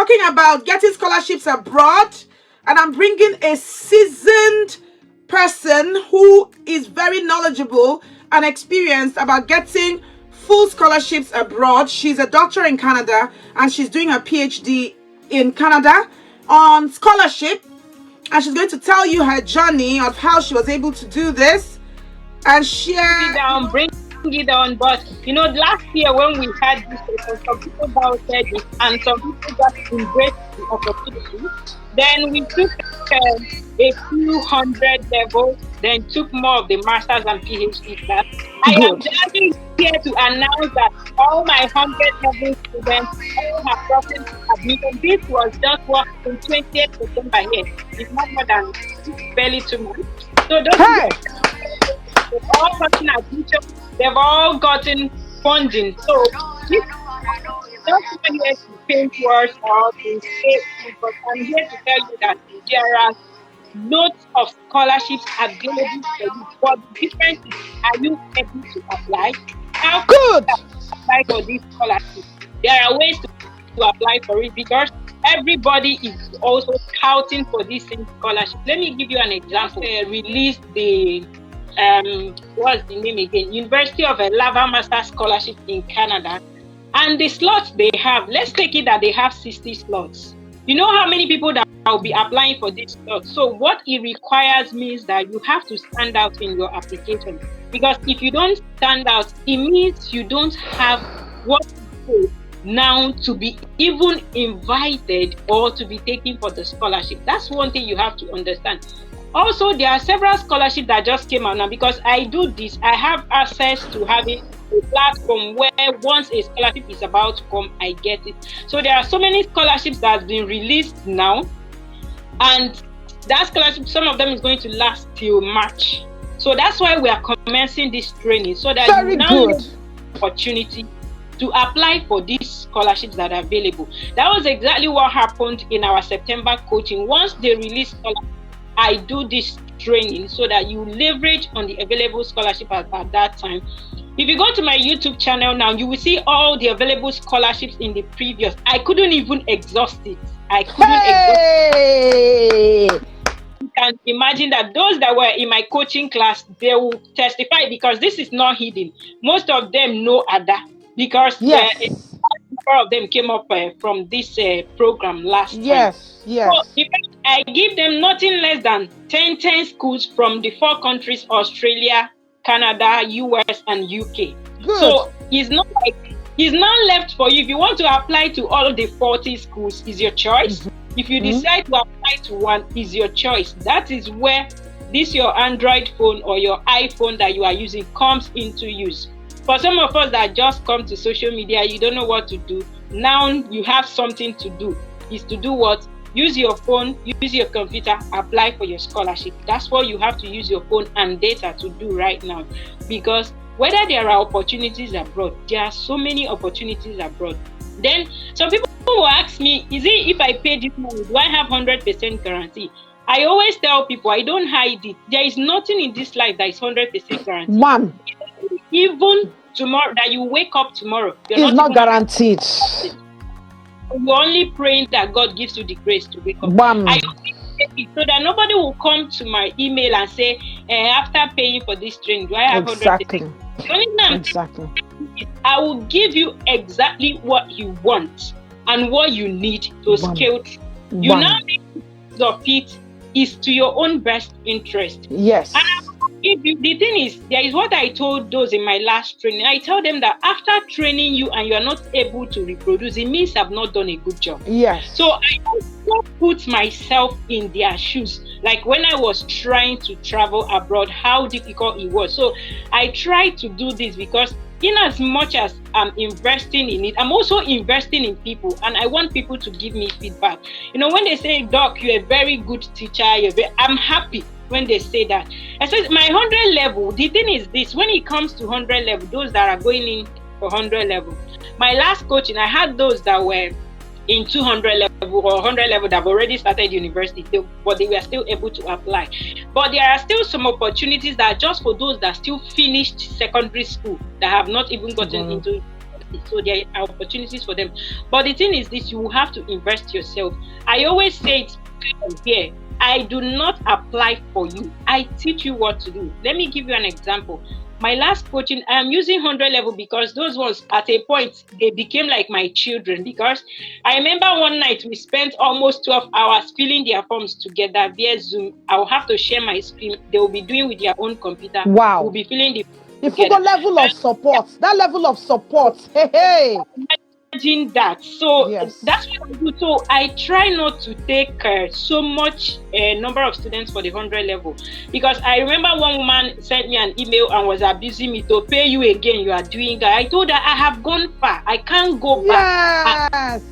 talking about getting scholarships abroad, and I'm bringing a seasoned person who is very knowledgeable and experienced about getting full scholarships abroad. She's a doctor in Canada, and she's doing her PhD in Canada on scholarship, and she's going to tell you her journey of how she was able to do this and share. Bring it on. But last year when we had this, some people doubted it, and some people just embraced the opportunity. Then we took a few hundred levels, then took more of the masters and PhD class. I am just here to announce that all my 100 level students all have gotten admission. This was just what in 28th September here. It's not more than barely 2 months. So they've all gotten admission. They've all gotten funding. So this not here to paint words or to say, but I'm here to tell you that there are loads of scholarships available for you. But the difference is, are you able to apply? How can you apply for this scholarship? There are ways to apply for it because everybody is also scouting for this same scholarship. Let me give you an example. They released the what's the name again? University of Lava Master Scholarship in Canada. And the slots they have, let's take it that they have 60 slots. You know how many people that will be applying for this slot? So what it requires means that you have to stand out in your application. Because if you don't stand out, it means you don't have what you do now to be even invited or to be taken for the scholarship. That's one thing you have to understand. Also, there are several scholarships that just came out now. Because I do this, I have access to having a platform where once a scholarship is about to come, I get it. So there are so many scholarships that have been released now, and that scholarship, some of them is going to last till March. So that's why we are commencing this training, so that you now have the opportunity to apply for these scholarships that are available. That was exactly what happened in our September coaching. Once they release scholarships, I do this training so that you leverage on the available scholarship at that time. If you go to my YouTube channel now, you will see all the available scholarships in the previous. I couldn't even exhaust it. You can imagine that those that were in my coaching class, they will testify because this is not hidden. Most of them know Ada because number of them came up from this program last time. Yes. So I give them nothing less than 10 schools from the 4 countries, Australia, Canada, US, and UK. Good. So it's not left for you. If you want to apply to all of the 40 schools, is your choice. If you decide to apply to one, is your choice. That is where this your Android phone or your iPhone that you are using comes into use. For some of us that just come to social media, you don't know what to do. Now you have something to do. Is to do what? Use your phone, use your computer, apply for your scholarship. That's what you have to use your phone and data to do right now. Because whether there are opportunities abroad, there are so many opportunities abroad. Then some people will ask me, is it if I pay this money, do I have 100% guarantee? I always tell people, I don't hide it. There is nothing in this life that is 100% guaranteed. Even tomorrow, that you wake up tomorrow, it's not guaranteed. You're only praying that God gives you the grace to wake up. I only say it so that nobody will come to my email and say, after paying for this training, do I have 100%? The only thing I will give you exactly what you want and what you need to scale through. You now need to use of it is to your own best interest. Yes. And I will give you, the thing is, there is what I told those in my last training. I tell them that after training you and you are not able to reproduce, it means I've not done a good job. Yes. So I also put myself in their shoes. Like when I was trying to travel abroad, how difficult it was. So I try to do this because in as much as I'm investing in it, I'm also investing in people, and I want people to give me feedback. You know, when they say, Doc, you're a very good teacher, I'm happy when they say that. Especially my 100 level, the thing is this, when it comes to 100 level, those that are going in for 100 level, my last coaching, I had those that were in 200 level or 100 level that have already started university, but they were still able to apply. But there are still some opportunities that are just for those that still finished secondary school that have not even gotten into. university, so there are opportunities for them. But the thing is this, you will have to invest yourself. I always say it here, I do not apply for you, I teach you what to do. Let me give you an example. My last coaching, I am using 100 level because those ones at a point they became like my children. Because I remember one night we spent almost 12 hours filling their forms together via Zoom. I will have to share my screen. They will be doing with their own computer. Wow. We'll be filling the full level of support. That level of support. Hey. Imagine that. So yes, that's what I do. So I try not to take so much number of students for the 100 level, because I remember one woman sent me an email and was abusing me to pay you again. You are doing that. I told her I have gone far. I can't go back. Yes.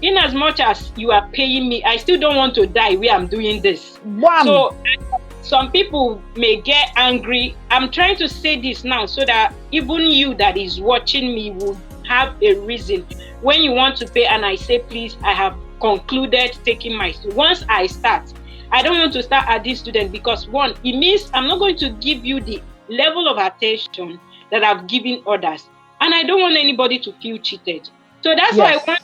In as much as you are paying me, I still don't want to die where I'm doing this. One. So some people may get angry. I'm trying to say this now so that even you that is watching me will have a reason when you want to pay, and I say, please, I have concluded taking my student. Once I start, I don't want to start adding students, because one, it means I'm not going to give you the level of attention that I've given others, and I don't want anybody to feel cheated. So that's why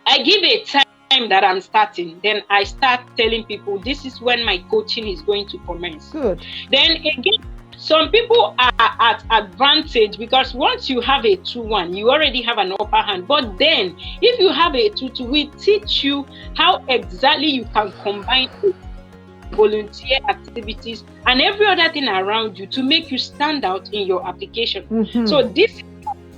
I give a time that I'm starting, then I start telling people this is when my coaching is going to commence. Good. Then again, some people are at advantage because once you have a 2-1, you already have an upper hand. But then if you have a 2-2, we teach you how exactly you can combine volunteer activities and every other thing around you to make you stand out in your application. Mm-hmm. So this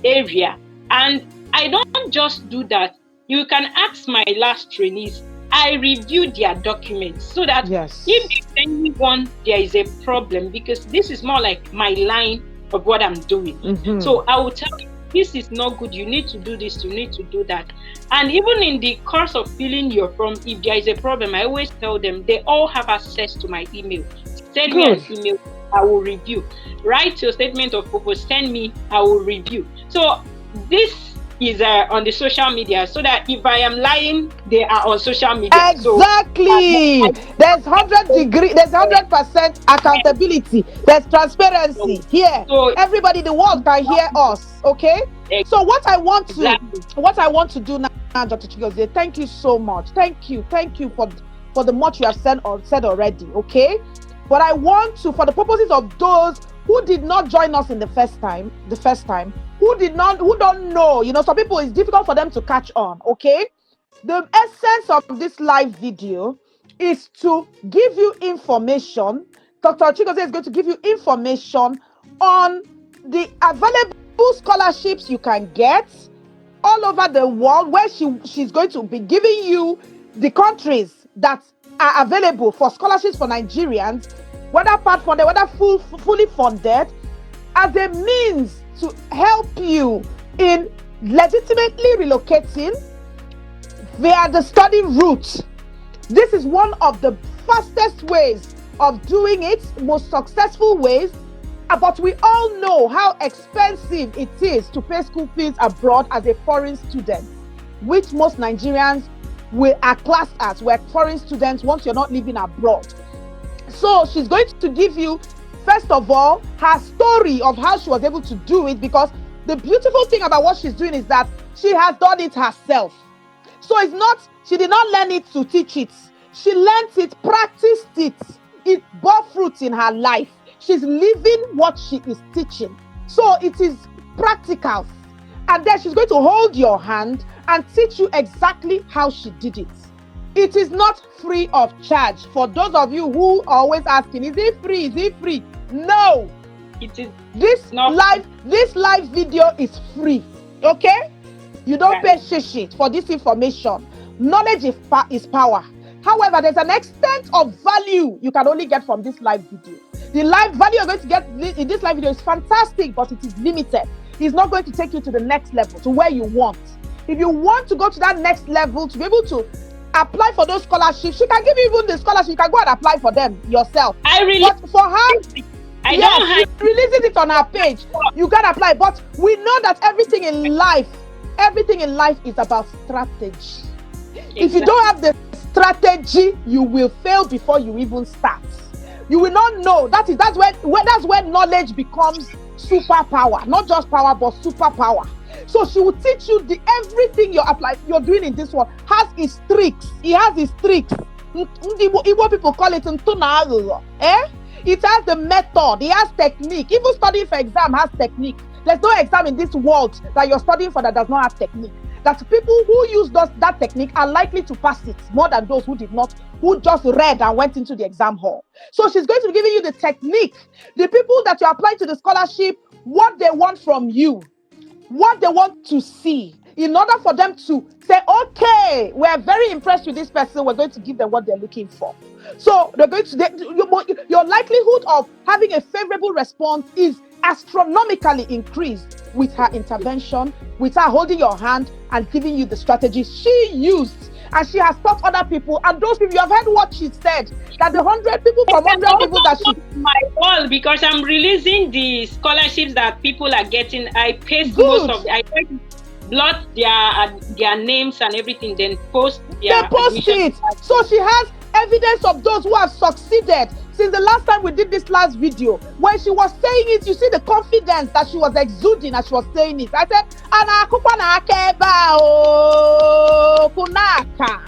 area, and I don't just do that. You can ask my last trainees. I review their documents so that if anyone there is a problem, because this is more like my line of what I'm doing. Mm-hmm. So I will tell you, this is not good. You need to do this. You need to do that. And even in the course of filling your form, if there is a problem, I always tell them they all have access to my email. Send me an email. I will review. Write your statement of purpose. Send me. I will review. So this is on the social media, so that if I am lying, they are on social media. Exactly. So, there's 100% accountability. There's transparency here. So everybody in the world can hear us. Okay. So what I want to do now, Dr. Chigozie, thank you so much. Thank you for the much you have said already. Okay. But I want to, for the purposes of those who did not join us in the first time, who don't know, some people, it's difficult for them to catch on, okay? The essence of this live video is to give you information. Dr. Chigozie is going to give you information on the available scholarships you can get all over the world, where she's going to be giving you the countries that are available for scholarships for Nigerians, whether part-funded, whether fully funded, as a means to help you in legitimately relocating via the study route. This is one of the fastest ways of doing it, most successful ways, but we all know how expensive it is to pay school fees abroad as a foreign student, which most Nigerians are classed as we're foreign students once you're not living abroad. So she's going to give you, first of all, her story of how she was able to do it, because the beautiful thing about what she's doing is that she has done it herself. So she did not learn it to teach it. She learned it, practiced it. It bore fruit in her life. She's living what she is teaching. So it is practical. And then she's going to hold your hand and teach you exactly how she did it. It is not free of charge. For those of you who are always asking, is it free? Is it free? No. It is. This live video is free. Okay? You don't pay shit for this information. Knowledge is power. However, there's an extent of value you can only get from this live video. The live value you're going to get in this live video is fantastic, but it is limited. It's not going to take you to the next level, to where you want. If you want to go to that next level, to be able to apply for those scholarships, she can give you even the scholarship. You can go and apply for them yourself. But for her, she releases it on her page. You can apply. But we know that everything in life is about strategy. Exactly. If you don't have the strategy, you will fail before you even start. You will not know. That's when knowledge becomes superpower. Not just power, but superpower. So she will teach you everything you're doing in this one has its tricks. It has its tricks. Igbo people call it ntuna. It has the method, it has technique. Even studying for exam has technique. There's no exam in this world that you're studying for that does not have technique. That people who use that technique are likely to pass it more than those who did not, who just read and went into the exam hall. So she's going to be giving you the technique. The people that you apply to the scholarship, what they want from you, what they want to see, in order for them to say, okay, we're very impressed with this person, we're going to give them what they're looking for. So they're going to, your likelihood of having a favorable response is astronomically increased with her intervention, with her holding your hand and giving you the strategies she used. And she has taught other people, and those people, you have heard what she said, that the 100 people from 100 people that she... My wall, because I'm releasing the scholarships that people are getting. I paste Good. most of I try to blot their names and everything, then post their They post it. So she has evidence of those who have succeeded. Since the last time we did this last video, when she was saying it, you see the confidence that she was exuding as she was saying it. I said,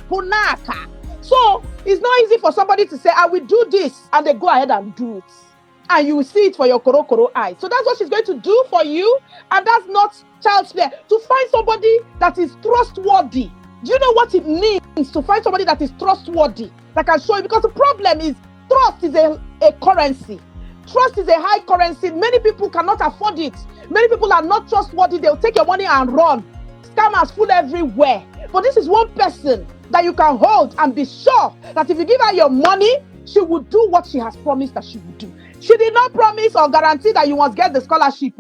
Kunaka. So it's not easy for somebody to say, I will do this, and they go ahead and do it. And you will see it for your koro eyes. So that's what she's going to do for you. And that's not child's play. To find somebody that is trustworthy. Do you know what it means to find somebody that is trustworthy? That can show you? Because the problem is, trust is a currency. Trust is a high currency. Many people cannot afford it. Many people are not trustworthy. They'll take your money and run. Scammers full everywhere. But this is one person that you can hold and be sure that if you give her your money, she will do what she has promised that she will do. She did not promise or guarantee that you must get the scholarship.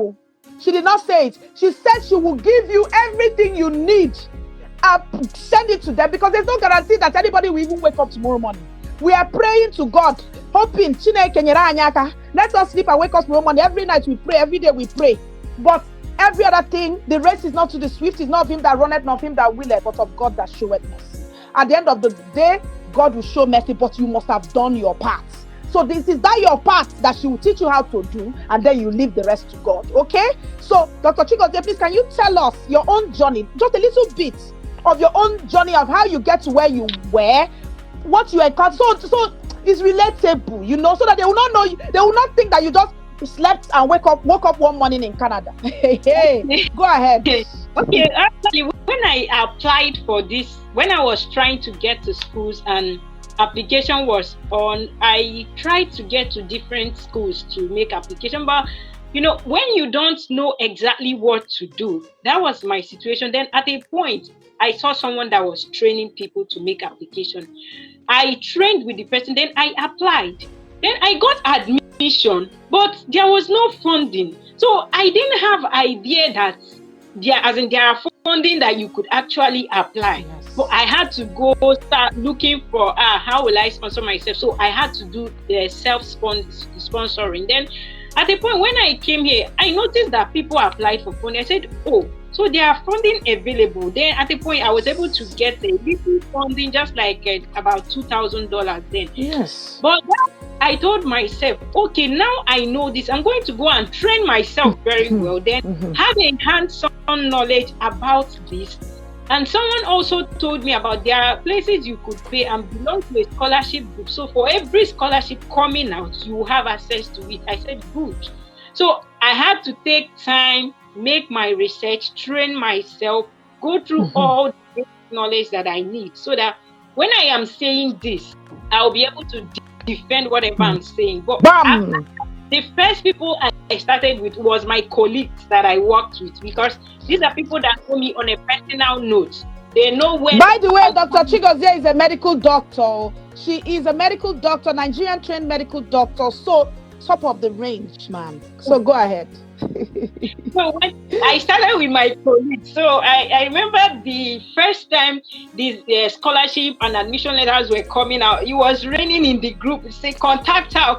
She did not say it. She said she will give you everything you need. Send it to them, because there's no guarantee that anybody will even wake up tomorrow morning. We are praying to God, hoping, let us sleep and wake up tomorrow morning. Every night we pray, every day we pray. But every other thing, the race is not to the swift, is not of him that runneth, not of him that willeth, but of God that showeth mercy. At the end of the day, God will show mercy, but you must have done your part. So this is that your part that she will teach you how to do, and then you leave the rest to God. Okay? So, Dr. Chigozie, please, can you tell us your own journey, just a little bit of your own journey of how you get to where you were, what you encountered, so it's relatable, so that they will not know you, they will not think that you just slept and woke up one morning in Canada. Hey, go ahead. Okay, actually, when I applied for this, when I was trying to get to schools and application was on, I tried to get to different schools to make application, but when you don't know exactly what to do, that was my situation. Then at a point, I saw someone that was training people to make application. I trained with the person, then I applied. Then I got admission, but there was no funding. So I didn't have idea that there are funding that you could actually apply. Yes. So I had to go start looking for how will I sponsor myself. So I had to do the self-sponsoring. Then at the point when I came here, I noticed that people applied for funding. I said, oh, so there are funding available. Then at the point I was able to get a little funding, just like about $2,000 then. Yes. But I told myself, okay, now I know this. I'm going to go and train myself very well. Then have a hands-on knowledge about this. And someone also told me about there are places you could pay and belong to a scholarship group. So for every scholarship coming out, you have access to it. I said, good. So I had to take time, make my research, train myself, go through all the knowledge that I need, so that when I am saying this, I'll be able to defend whatever I'm saying. But the first people I started with was my colleagues that I worked with, because these are people that know me on a personal note. They know where. By the way, Dr. Chigozie is a medical doctor. She is a medical doctor, Nigerian trained medical doctor. So top of the range, man. So go ahead. So when I started with my colleagues, so I remember the first time these scholarship and admission letters were coming out, it was raining in the group. It said, contact her.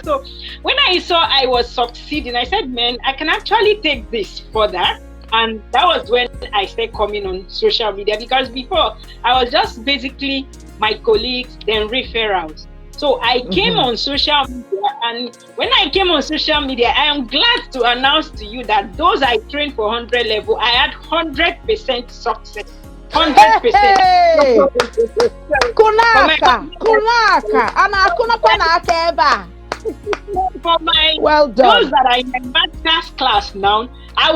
So when I saw I was succeeding, I said, man, I can actually take this further. And that was when I started coming on social media, because before I was just basically my colleagues, then referrals. So I came on social media, and when I came on social media, I am glad to announce to you that those I trained for 100 level, I had 100% success. 100%. Hey! For my Kunaka, and Kunaka. for my Well those done. that are in my master's class now, I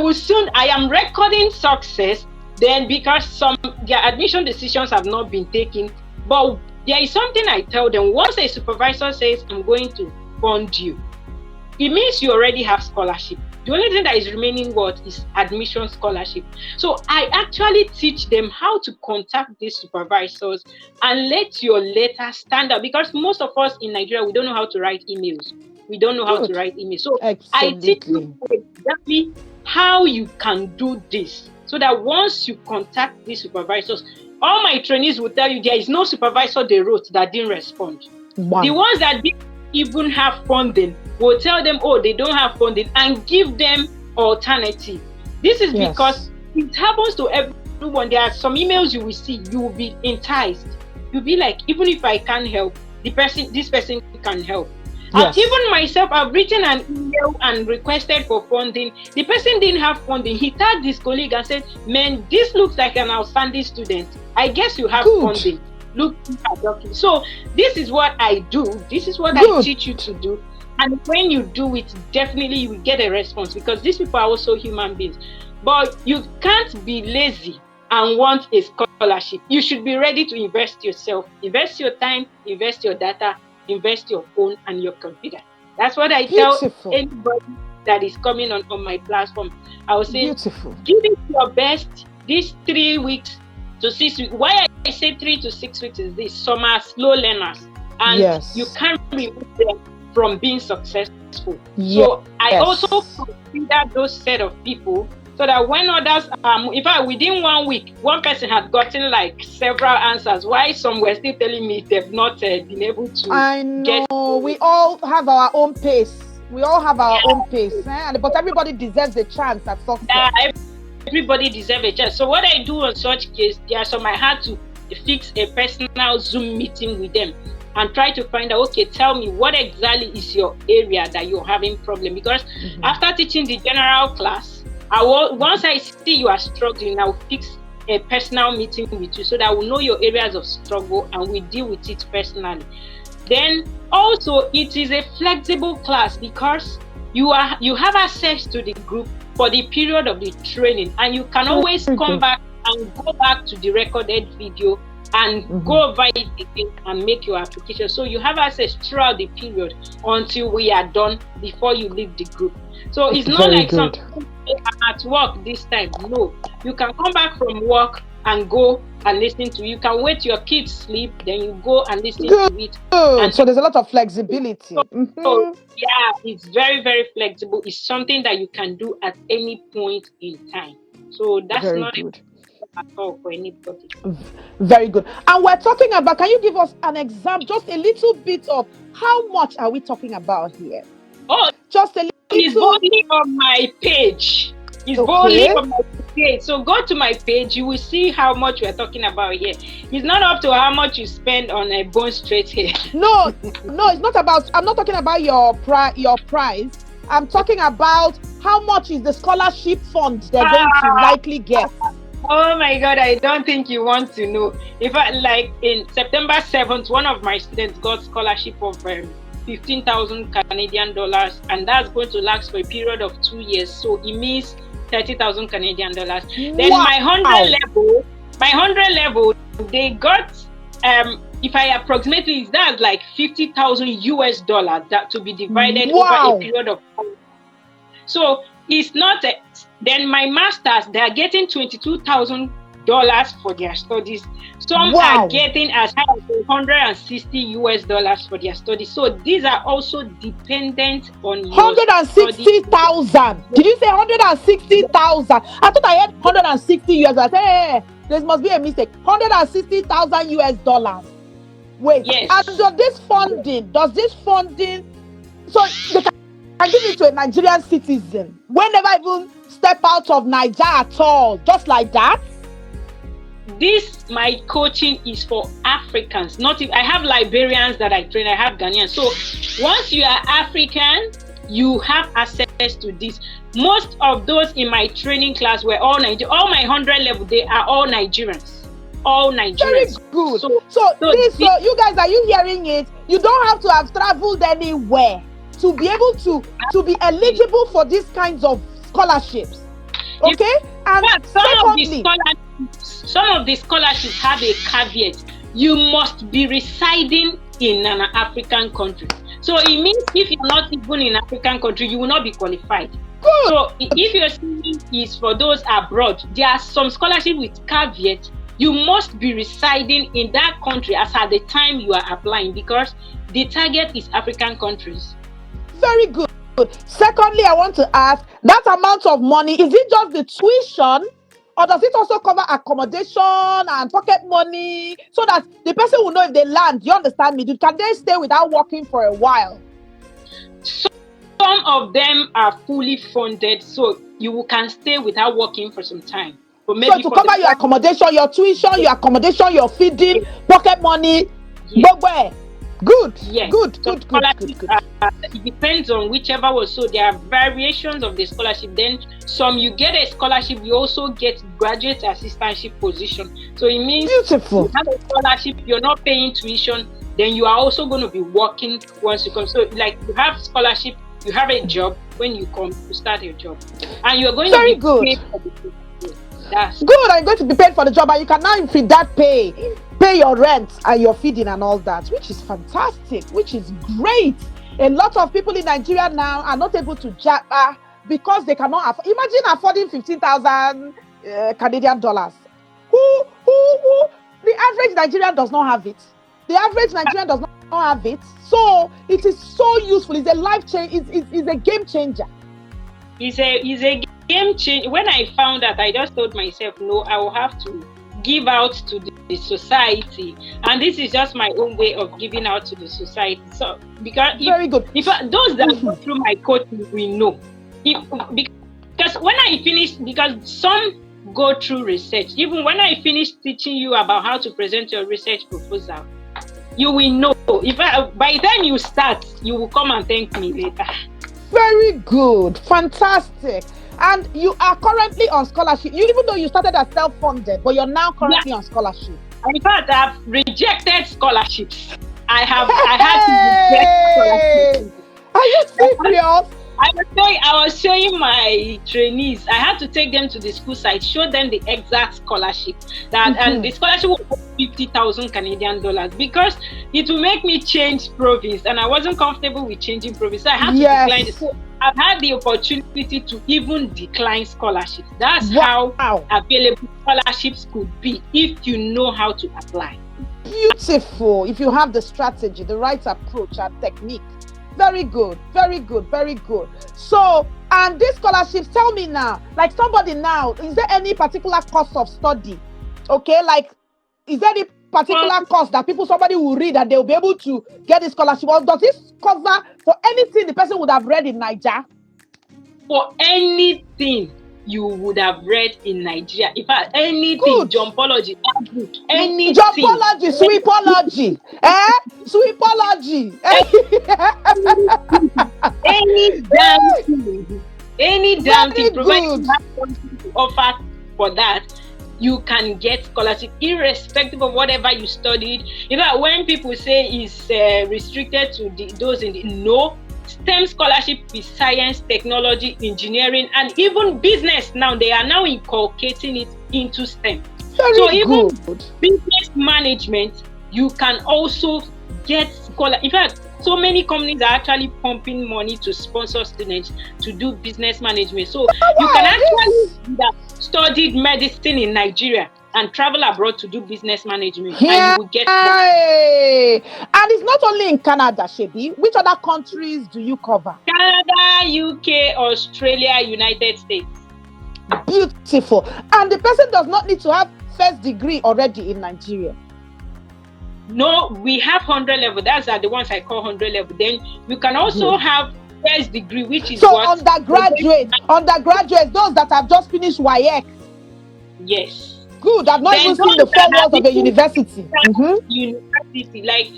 am recording success. Then, because some their admission decisions have not been taken, but there is something I tell them: once a supervisor says I'm going to fund you, it means you already have scholarship. The only thing that is remaining is admission scholarship. So I actually teach them how to contact these supervisors and let your letter stand out, because most of us in Nigeria, we don't know how to write emails. We don't know how to Good. write emails. So I teach you Absolutely. exactly how you can do this, so that once you contact these supervisors, all my trainees will tell you there is no supervisor they wrote that didn't respond. The One. ones that didn't even have funding will tell them, oh, they don't have funding, and give them alternative. This is because it happens to everyone. There are some emails you will see, you will be enticed. You'll be like, even if I can't help, this person can help. Yes. Even myself, I've written an email and requested for funding. The person didn't have funding. He tagged his colleague and said, man, this looks like an outstanding student. I guess you have funding. Look at documents. So this is what I do. This is what I teach you to do. And when you do it, definitely you will get a response, because these people are also human beings. But you can't be lazy and want a scholarship. You should be ready to invest yourself, invest your time, invest your data, invest your phone and your computer. That's what I tell anybody that is coming on my platform. I will say, give it your best these 3 weeks to 6 weeks. Why I say 3 to 6 weeks is this: some are slow learners, and you can't remove them from being successful. So I also consider those set of people, so that when others, in fact, within 1 week, one person had gotten like several answers, while some were still telling me they've not been able to. I know. We all have our own pace. But everybody deserves a chance at success. Everybody deserves a chance. So what I do on such case, there are some I had to fix a personal Zoom meeting with them and try to find out, okay, tell me what exactly is your area that you're having problem. Because after teaching the general class, once I see you are struggling, I'll fix a personal meeting with you, so that we'll know your areas of struggle and we deal with it personally. Then also, it is a flexible class, because you have access to the group for the period of the training, and you can always come back and go back to the recorded video and go over it again and make your application. So you have access throughout the period until we are done, before you leave the group. So it's not like some people at work this time. No, you can come back from work and go and listen to it. You can wait your kids sleep, then you go and listen to it. And so there's a lot of flexibility. So yeah, it's very, very flexible. It's something that you can do at any point in time. So that's very not good at all for anybody. Very good. And we're talking about, can you give us an example, just a little bit of how much are we talking about here? Oh, just a little. It's only on my page. It's only on my page. So go to my page. You will see how much we're talking about here. It's not up to how much you spend on a bone straight hair. No, it's not about. I'm not talking about your price. I'm talking about how much is the scholarship fund they're going to likely get. Oh my God, I don't think you want to know. In fact, like in September 7th, one of my students got scholarship of 15,000 Canadian dollars, and that's going to last for a period of 2 years. So it means 30,000 Canadian dollars. Then my 100 level, they got if I approximate it, that's like 50,000 US dollars that to be divided over a period of time. So it's not then my masters, they are getting $22,000 for their studies. Some are getting as high as 160 US dollars for their studies. So these are also dependent on 160,000. Did you say 160,000? I thought I heard 160 US dollars. Hey, there must be a mistake. 160,000 US dollars. Wait, yes. And does this funding, so they can give it to a Nigerian citizen whenever even step out of Nigeria at all, just like that? this my coaching is for Africans. Not if I have Liberians that I train, I have Ghanaians. So once you are African, you have access to this. Most of those in my training class were all Nigerians. All my 100 level, they are all Nigerians. All Nigerians. Very good. So you guys, are you hearing it? You don't have to have traveled anywhere to be able to be eligible for these kinds of scholarships. Okay? And some of the scholarships have a caveat. You must be residing in an African country. So it means if you're not even in an African country, you will not be qualified. Good. So if your CV is for those abroad, there are some scholarships with caveat. You must be residing in that country as at the time you are applying, because the target is African countries. Very good. Secondly, I want to ask, that amount of money, is it just the tuition, or does it also cover accommodation and pocket money, so that the person will know if they land? You understand me? Can they stay without working for a while? Some of them are fully funded, so you can stay without working for some time. But maybe so to cover your accommodation, your tuition, your feeding, pocket money, yes. Good. Yes. Good. It depends on whichever was. So there are variations of the scholarship. Then some you get a scholarship, you also get graduate assistantship position. So it means beautiful. You have a scholarship, you're not paying tuition, then you are also going to be working once you come. So like you have scholarship, you have a job when you come to start your job, and you're going to be paid for the job. That's good. I'm going to be paid for the job, and you can now with that pay your rent and your feeding and all that, which is fantastic, which is great. A lot of people in Nigeria now are not able to because they cannot afford. Imagine affording 15,000 Canadian dollars. Who? The average Nigerian does not have it. The average Nigerian does not have it. So it is so useful. It's a life change. It's a game changer. It's a game changer. When I found that, I just told myself, no, I will have to give out to the society, and this is just my own way of giving out to the society. So because very good. If those that go through my coaching, we know. Because when I finish, because some go through research. Even when I finish teaching you about how to present your research proposal, you will know. By the time you start, you will come and thank me later. Very good, fantastic. And you are currently on scholarship. Even though you started as self-funded, but you're now currently on scholarship. In fact, I've rejected scholarships. I had to reject scholarships. Are you serious? I was showing my trainees. I had to take them to the school site, show them the exact scholarship and the scholarship was 50,000 Canadian dollars, because it will make me change province, and I wasn't comfortable with changing province, so I had to decline it. So I've had the opportunity to even decline scholarships. That's how available scholarships could be if you know how to apply. Beautiful. If you have the strategy, the right approach and technique. Very good. So, and these scholarships, tell me now, like somebody now, is there any particular course of study? Okay, like, is there any particular course that somebody will read and they'll be able to get a scholarship? Or does this cover for anything the person would have read in Nigeria? For anything you would have read in Nigeria. In fact, anything, jumpology, anything. Jumpology, sweepology, sweepology. Any damn thing, provided you have something to offer for that, you can get scholarship irrespective of whatever you studied. In fact, when people say it's restricted to those in the STEM scholarship is science, technology, engineering, and even business. Now they are now inculcating it into STEM. Even business management, you can also get scholarship. In fact, so many companies are actually pumping money to sponsor students to do business management. So you can actually have studied medicine in Nigeria and travel abroad to do business management, and you will get. And it's not only in Canada, Shebi. Which other countries do you cover? Canada, UK, Australia, United States. Beautiful. And the person does not need to have first degree already in Nigeria. No, we have 100 level. That's the ones I call 100 level. Then you can also have first degree, which is undergraduate, those that have just finished WAEC. Yes. Good. I've not Then even seen those the that 4 have walls of a even university. entered university, like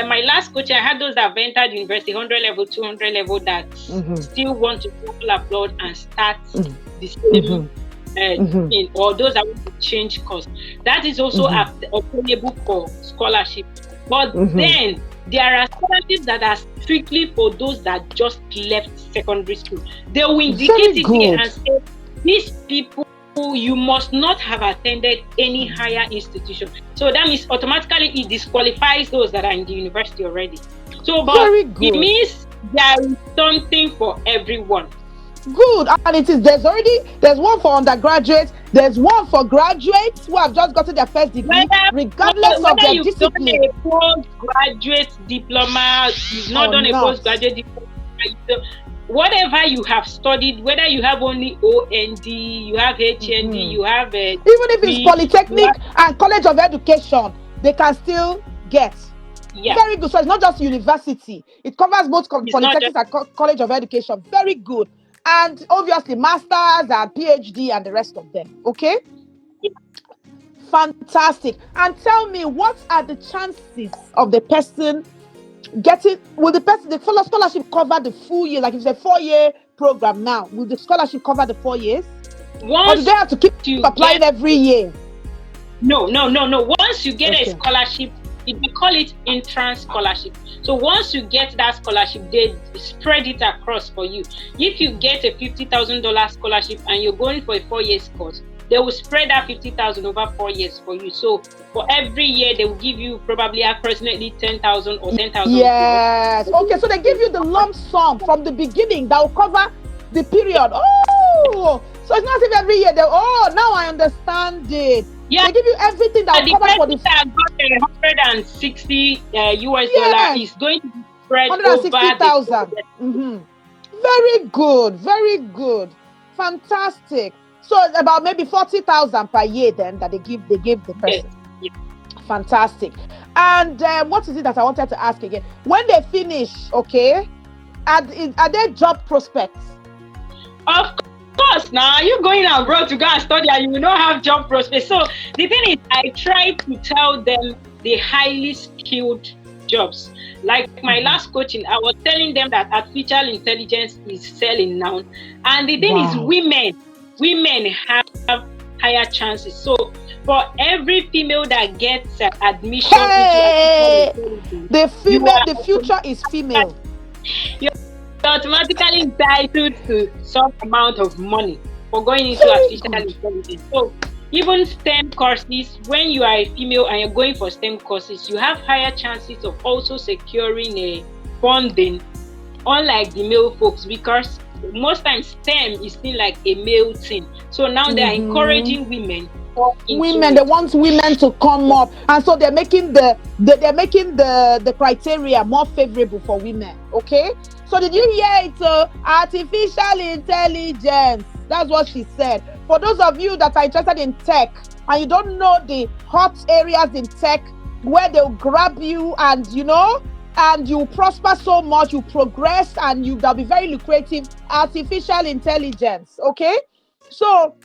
my last coach, I had those that have entered university, 100 level, 200 level, that still want to travel abroad and start the same thing, or those that want to change course. That is also obtainable for scholarship. But then there are scholarships that are strictly for those that just left secondary school. They will indicate Very it there good. and say, these people, you must not have attended any higher institution. So that means automatically it disqualifies those that are in the university already. So, but Very it good. means there is something for everyone. Good. And there's one for undergraduates, there's one for graduates who have just gotten their first degree, regardless of Whether their you've discipline. done a postgraduate diploma, you've not done a postgraduate diploma, whatever you have studied, whether you have only OND, you have HND, you have a even if it's polytechnic and college of education, they can still get. Very good. So it's not just university, it covers both polytechnics and college of education. Very good. And obviously masters and PhD and the rest of them. Okay, fantastic. And tell me, what are the chances of the person getting, will the full scholarship cover the full year? Like if it's a 4-year program now, will the scholarship cover the 4 years? Or do they have to keep applying every year? No. Once you get a scholarship, we call it entrance scholarship. So once you get that scholarship, they spread it across for you. If you get a $50,000 scholarship and you're going for a 4-year course, they will spread that 50,000 over 4 years for you. So for every year, they will give you probably approximately 10,000 or 10,000. Yes. Okay, so they give you the lump sum from the beginning that will cover the period. Oh, so it's not as if every year now I understand it. Yeah, they give you everything that will cover for the. That got $160 US is going to be spread 160,000. Very good, very good, fantastic. So it's about maybe 40,000 per year then that they give the person. Yes. Fantastic. And what is it that I wanted to ask again? When they finish, okay, are there job prospects? Of course. Now you're going abroad to go and study and you will not have job prospects. So the thing is, I try to tell them the highly skilled jobs. Like my last coaching, I was telling them that artificial intelligence is selling now. And the thing is, women have higher chances. So for every female that gets admission into the future is female. You're automatically entitled to some amount of money for going into artificial intelligence. So even STEM courses, when you are a female and you're going for STEM courses, you have higher chances of also securing a funding, unlike the male folks, because most times STEM is still like a male thing. So now they are encouraging women. They want women to come up, and so they're making the criteria more favorable for women. Okay, so did you hear it? Artificial intelligence. That's what she said. For those of you that are interested in tech and you don't know the hot areas in tech where they'll grab you and and you prosper so much, you progress, and that'll be very lucrative. Artificial intelligence. Okay, so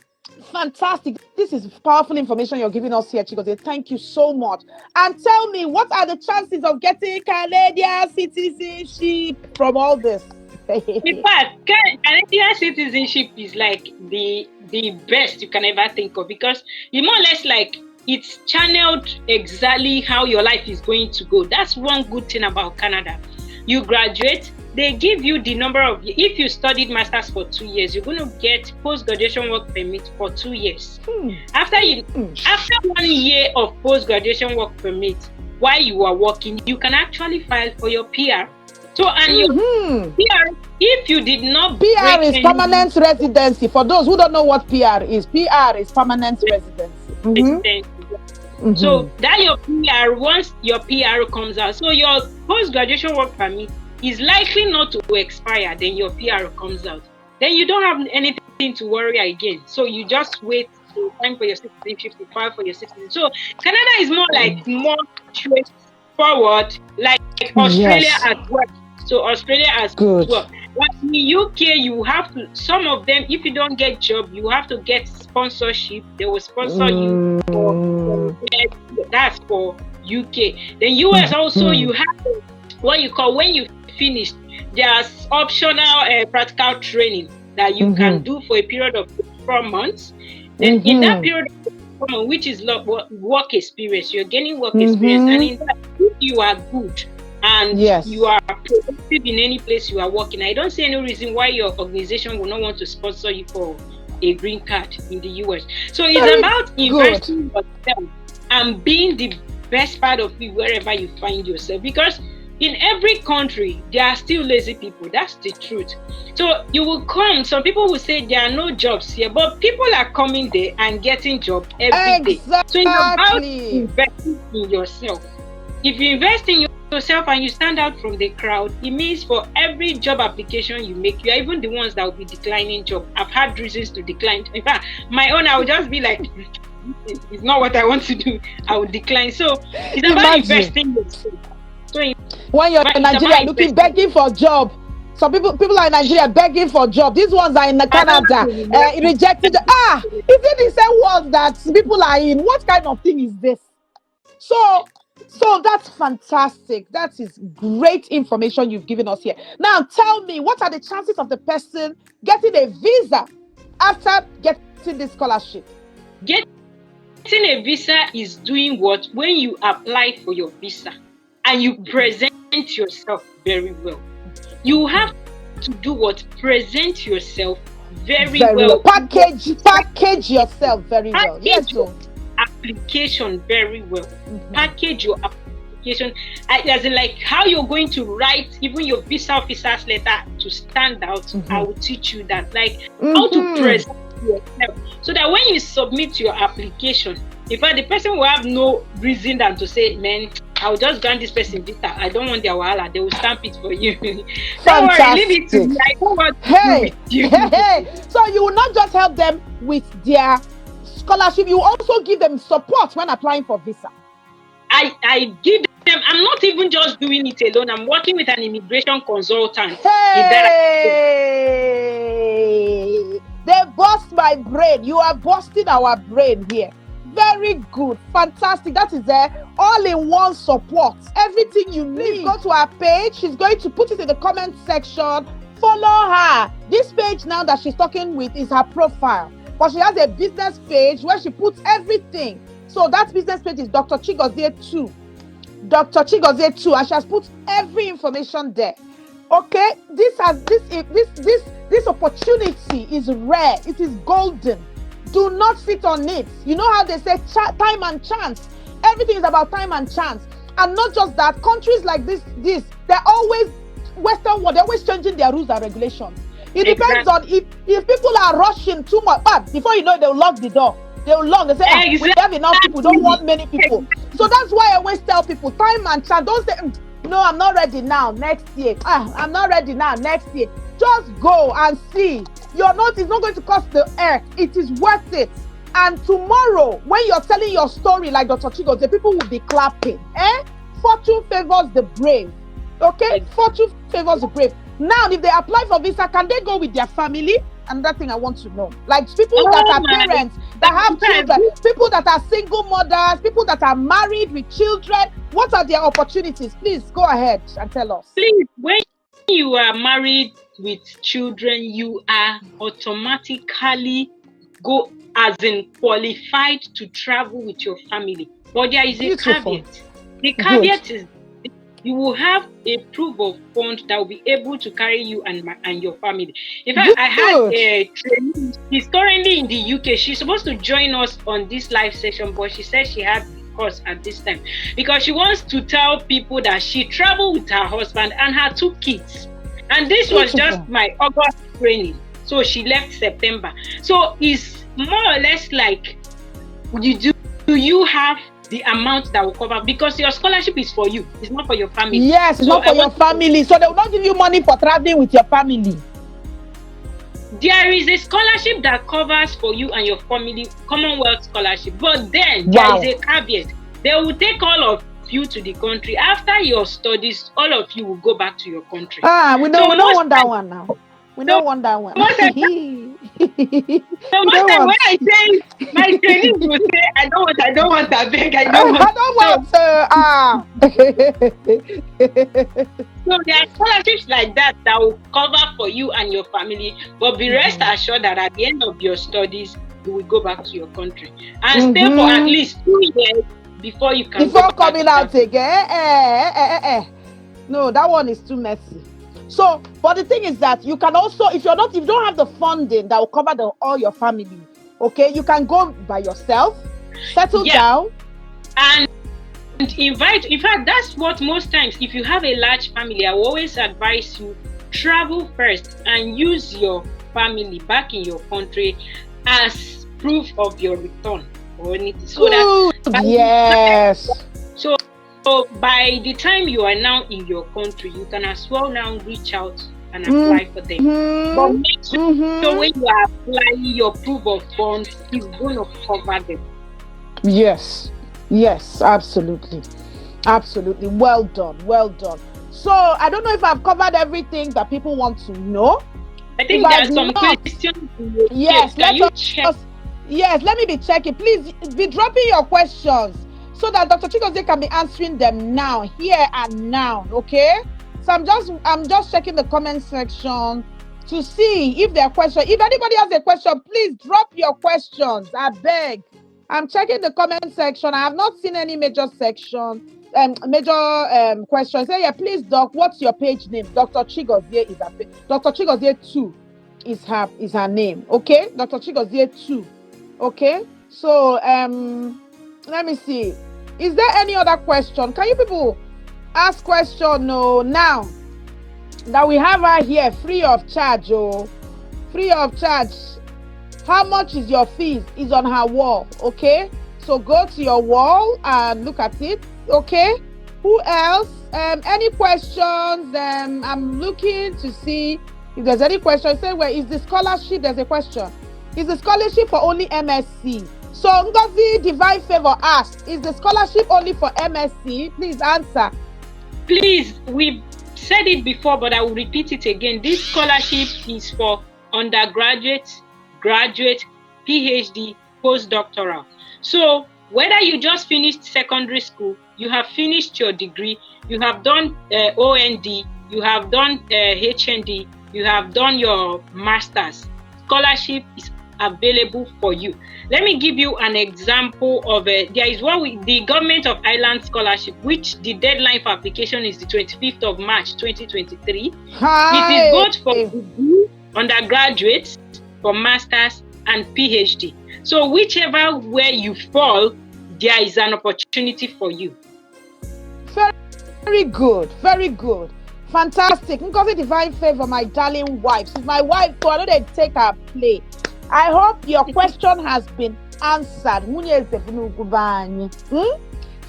fantastic. This is powerful information you're giving us here, Chigozie. Thank you so much. And tell me, what are the chances of getting Canadian citizenship from all this? In fact, Canadian citizenship is like the best you can ever think of, because you more or less like it's channeled exactly how your life is going to go. That's one good thing about Canada. You graduate, they give you the number of, if you studied masters for 2 years, you're going to get post-graduation work permit for 2 years. After 1 year of post-graduation work permit, while you are working, you can actually file for your PR. So, and your PR, if you did not PR is permanent residency. For those who don't know what PR is permanent residency. So that your PR, once your PR comes out, so your post-graduation work permit is likely not to expire, then your PR comes out. Then you don't have anything to worry again. So you just wait to time for your citizenship, to file for your citizenship. So Canada is more straightforward, like Australia as well. So Australia as well. But in UK, you have to, some of them, if you don't get job, you have to get sponsorship. They will sponsor you Mm, that's for UK. Then US also, you have what you call, when you finish, there's optional practical training that you can do for a period of 4 months. Then in that period of 4 months, which is work experience, you're gaining work experience, and in that, if you are good and yes. you are productive in any place you are working, I don't see any reason why your organization will not want to sponsor you for a green card in the US. So it's Very about good. investing in yourself and being the best part of you wherever you find yourself. Because in every country, there are still lazy people. That's the truth. So you will come, some people will say there are no jobs here, but people are coming there and getting jobs every day. So it's about investing in yourself. If you invest in yourself and you stand out from the crowd, it means for every job application you make, you are even the ones that will be declining job. I've had reasons to decline. In fact, my own, I would just be like, it's not what I want to do. I would decline. So it's about investing in yourself. So when you're in Nigeria looking, begging for job, some people are in Nigeria begging for job. These ones are in Canada rejected. Is it the same world that people are in? What kind of thing is this? So that's fantastic. That is great information you've given us here. Now tell me, what are the chances of the person getting a visa after getting this scholarship? Getting a visa is doing what? When you apply for your visa and you present yourself very well. You have to do what? Present yourself very well. Package yourself very well. Yes, so application very well. Package your application as in like how you're going to write even your visa officer's letter to stand out. I will teach you that, like how to present yourself, so that when you submit your application, in fact, the person will have no reason than to say, man, I'll just grant this person visa. I don't want their wahala. They will stamp it for you. Don't worry, leave it to me. I don't want to do with you. So you will not just help them with their scholarship, you also give them support when applying for visa. I give them, I'm not even just doing it alone. I'm working with an immigration consultant. They bust my brain. You are busting our brain here. Very good. Fantastic. That is all-in-one support. Everything you need. Go to her page. She's going to put it in the comment section. Follow her. This page now that she's talking with is her profile. But she has a business page where she puts everything. So that business page is Dr. Chigozie 2. Dr. Chigozie 2. And she has put every information there. Okay? This opportunity is rare. It is golden. Do not sit on it. You know how they say time and chance. Everything is about time and chance. And not just that, countries like this, they're always Western world, they're always changing their rules and regulations. It depends on if people are rushing too much. But before you know it, they'll lock the door. They'll lock. They say, we have enough people, don't want many people. So that's why I always tell people, time and chance. Don't say, no, I'm not ready now, next year. I'm not ready now, next year. Just go and see. It's not going to cost the earth. It is worth it. And tomorrow, when you're telling your story like Dr. Chigozie, people will be clapping. Fortune favors the brave. Okay? Fortune favors the brave. Now, if they apply for visa, can they go with their family? Another thing I want to know. Like people that are parents, that have children, people that are single mothers, people that are married with children. What are their opportunities? Please go ahead and tell us. Please, when you are married with children, you are automatically qualified to travel with your family. But there is a caveat. The caveat is you will have a proof of fund that will be able to carry you and your family. In fact, I had a trainee. She's currently in the UK. She's supposed to join us on this live session, but she said she had course at this time because she wants to tell people that she traveled with her husband and her 2 kids. And this was just my August training. So she left September. So it's more or less like, do you have the amount that will cover? Because your scholarship is for you. It's not for your family. Yes, it's not for your family. So they will not give you money for traveling with your family. There is a scholarship that covers for you and your family, Commonwealth scholarship. But then there is a caveat. They will take all of you to the country. After your studies, all of you will go back to your country. We don't want that one now. We So don't want that one. most time, We most don't time when want. I say, my trainees will say, I don't want, I beg, I don't want. I don't want. So there are scholarships like that that will cover for you and your family, but be rest assured that at the end of your studies, you will go back to your country and stay for at least 2 years before you can before go back coming to out that. again. No, that one is too messy. So, but the thing is that you can also, if you don't have the funding that will cover all your family, okay, you can go by yourself, settle down, and invite. In fact, that's what most times, if you have a large family, I will always advise you, travel first and use your family back in your country as proof of your return or anything. So So by the time you are now in your country, you can as well now reach out and apply for them. But make sure when you are applying, your proof of funds is going to cover them. Yes, absolutely. Well done. So I don't know if I've covered everything that people want to know. I think there are some questions. Yes, let me be checking. Please be dropping your questions so that Dr. Chigozie can be answering them now, here and now. Okay. So I'm just checking the comment section to see if there are questions. If anybody has a question, please drop your questions. I beg. I'm checking the comment section. I have not seen any major questions. Say, yeah, please, Doc, what's your page name? Dr. Chigozie is Dr. Chigozie 2 is her name. Okay, Dr. Chigozie 2. Okay, so let me see. Is there any other question? Can you people ask question? No, now that we have her here free of charge. Free of charge. How much is your fees? Is on her wall. Okay, so go to your wall and look at it. Okay, who else? Any questions? I'm looking to see if there's any question. Say, where is the scholarship? There's a question. Is the scholarship for only MSc? So Ngozi Divine Favor asked, is the scholarship only for MSc? Please answer. Please, we've said it before, but I will repeat it again. This scholarship is for undergraduate, graduate, PhD, postdoctoral. So whether you just finished secondary school, you have finished your degree, you have done OND, you have done HND, you have done your master's, scholarship is available for you. Let me give you an example of there is the Government of Ireland scholarship, which the deadline for application is the 25th of March 2023. It is both for degree, undergraduates, for masters and PhD. So whichever where you fall, there is an opportunity for you. Very good. Fantastic. Ngozi Divine Favor, my darling wife. She's my wife, so I know they take her play. I hope your question has been answered. If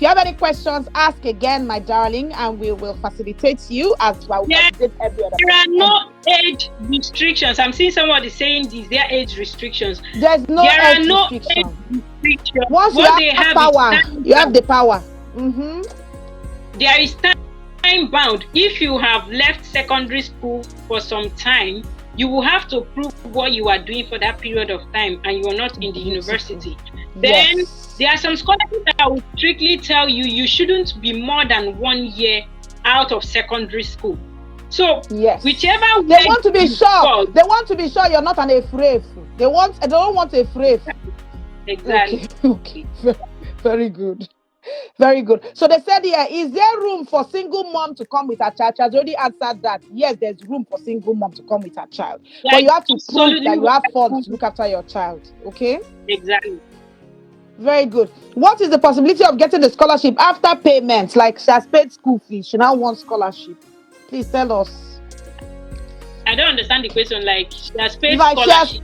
you have any questions, ask again, my darling, and we will facilitate you as well. There are no age restrictions. I'm seeing somebody saying this. There are age restrictions. There's no age restriction. Once you have power, you have the power. There is time bound. If you have left secondary school for some time, you will have to prove what you are doing for that period of time, and you are not in the university. Then there are some scholarships that will strictly tell you you shouldn't be more than 1 year out of secondary school. So whichever way they want to be sure. They want to be sure you're not an afraid. They don't want a afraid. Exactly. Okay. Very good. So they said here, is there room for single mom to come with her child? She has already answered that. Yes, there's room for single mom to come with her child. But you have to prove that you have funds to look after your child. Okay? Exactly. Very good. What is the possibility of getting the scholarship after payment? Like she has paid school fees, she now wants scholarship. Please tell us. I don't understand the question. Like she has paid scholarship.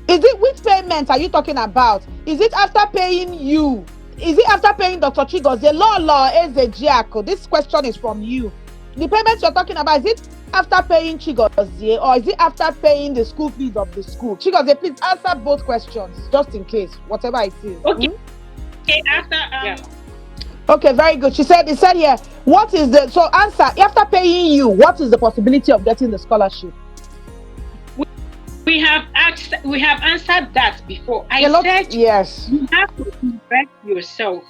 Which payment are you talking about? Is it after paying you? Is it after paying Dr. Chigozie? This question is from you. The payments you're talking about, is it after paying Chigozie or is it after paying the school fees of the school? Chigozie, please answer both questions just in case, whatever it is. Okay. Okay, after Okay, very good. It said here, what is the, so answer, after paying you, what is the possibility of getting the scholarship? We have answered that before. I A lot, said yes. you have to invest yourself.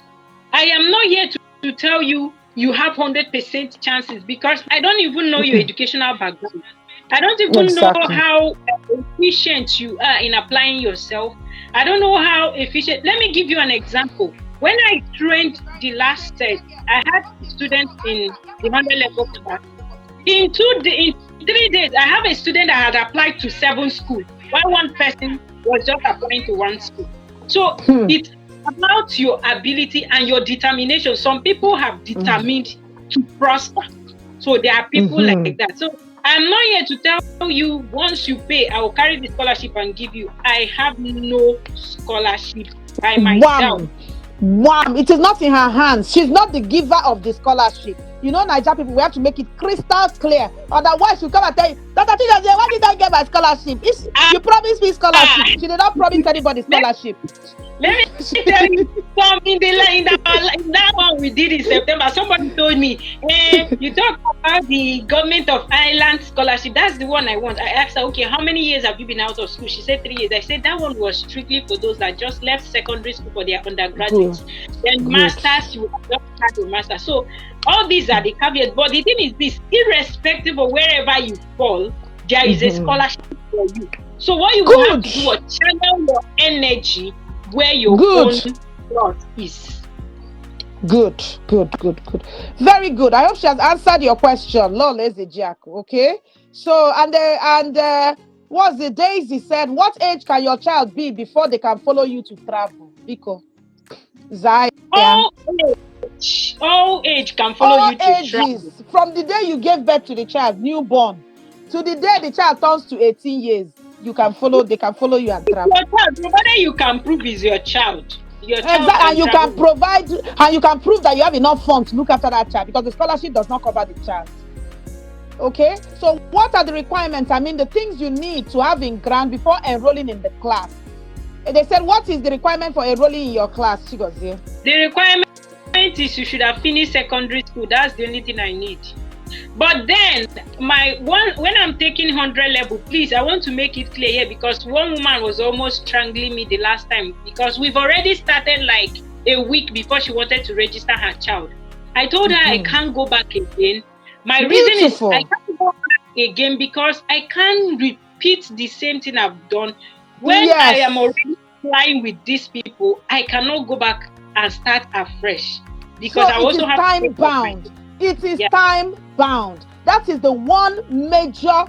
I am not here to tell you you have 100% chances, because I don't even know your educational background. I don't even know Exactly. how efficient you are in applying yourself. I don't know how efficient. Let me give you an example. When I trained the last set, I had students in the 100 level class. In 3 days, I have a student that had applied to 7 schools, while one person was just applying to 1 school. So it's about your ability and your determination. Some people have determined to prosper. So there are people like that. So I'm not here to tell you once you pay, I will carry the scholarship and give you. I have no scholarship by myself. Wham! It is not in her hands. She's not the giver of the scholarship. You know, Niger people, we have to make it crystal clear. Otherwise, you come and tell you, Dr. Chigozie, why did I get my scholarship? You promised me scholarship. She did not promise anybody scholarship. Let me tell you, in that one we did in September, somebody told me, hey, you talk about the government of Ireland scholarship. That's the one I want. I asked her, okay, how many years have you been out of school? She said 3 years. I said that one was strictly for those that just left secondary school for their undergraduates. Then masters, you have just had your master. So all these are the caveats. But the thing is this, irrespective of wherever you fall, there is a scholarship for you. So what you will have to do is channel your energy where your own plot is. Good. Very good. I hope she has answered your question. Lol Ezejiako. Okay. So and what's the Daisy said? What age can your child be before they can follow you to travel? Biko. Zaya. All age can follow you to travel. From the day you gave birth to the child, newborn, to the day the child turns to 18 years, they can follow you and travel. Your child, provided you can prove is your child. Exactly, and you can provide, and you can prove that you have enough funds to look after that child, because the scholarship does not cover the child. Okay, so what are the requirements? I mean, the things you need to have in grant before enrolling in the class. They said, what is the requirement for enrolling in your class, Chigozie? The requirement is you should have finished secondary school. That's the only thing I need. But then when I'm taking 100 level, please, I want to make it clear here, because one woman was almost strangling me the last time, because we've already started like a week before she wanted to register her child. I told her I can't go back again. My reason is I can't go back again because I can't repeat the same thing I've done. When I am already flying with these people, I cannot go back and start afresh, because I also have time bound. It is time bound. That is the one major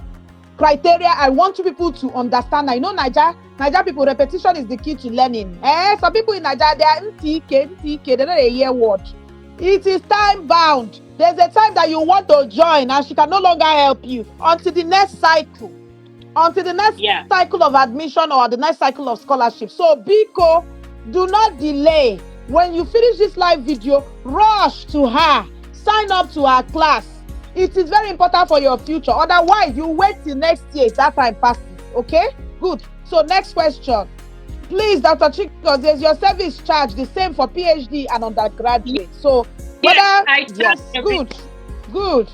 criteria I want you people to understand. I know Niger people, repetition is the key to learning. Some people in Niger, they are NTK, they don't hear word. It is time bound. There's a time that you want to join and she can no longer help you until the next cycle. Until the next cycle of admission or the next cycle of scholarship. So, Biko, do not delay. When you finish this live video, rush to her. Sign up to her class. It is very important for your future. Otherwise, you wait till next year. That time passes. Okay? Good. So, next question. Please, Dr. Chigozie, is your service charge the same for PhD and undergraduate? So, good.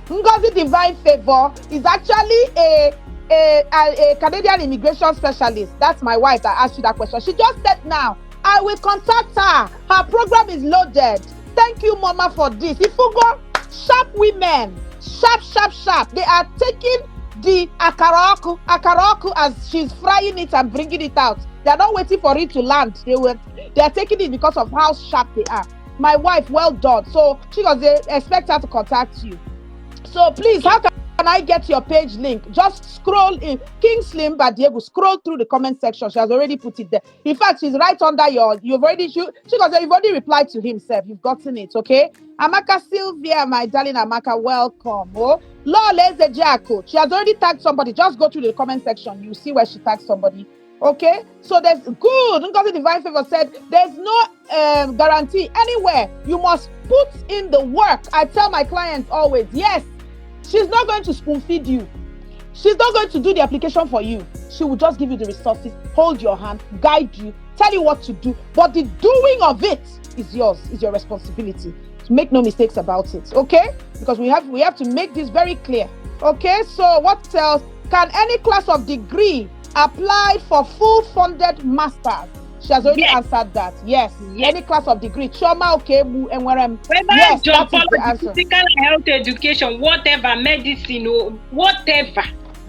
Ngozi Divine Favor is actually a Canadian immigration specialist. That's my wife that asked you that question. She just said now, I will contact her. Her program is loaded. Thank you, Mama, for this. If you go, sharp women, sharp. They are taking the akaraku as she's frying it and bringing it out. They are not waiting for it to land. They are taking it because of how sharp they are. My wife, well done. So they expect her to contact you. So please, how can I get your page link? Just scroll in. King Slim Badiego, scroll through the comment section. She has already put it there. In fact, she's right under you've already replied to himself. You've gotten it, okay? Amaka Sylvia, my darling Amaka, welcome. Oh, Lole Zejako. She has already tagged somebody. Just go through the comment section. You see where she tagged somebody. Okay, so there's good. Ngozi Divine Favor said there's no guarantee anywhere. You must put in the work. I tell my clients always, yes, she's not going to spoon feed you. She's not going to do the application for you. She will just give you the resources, hold your hand, guide you, tell you what to do, but the doing of it is yours, is your responsibility. So make no mistakes about it, okay? Because we have to make this very clear. Okay, so what else? Can any class of degree apply for full funded masters? She has already answered that. Yes. Any class of degree. Trauma, okay, and where I'm. Yes, that is the answer. Physical health education, whatever, medicine, or whatever.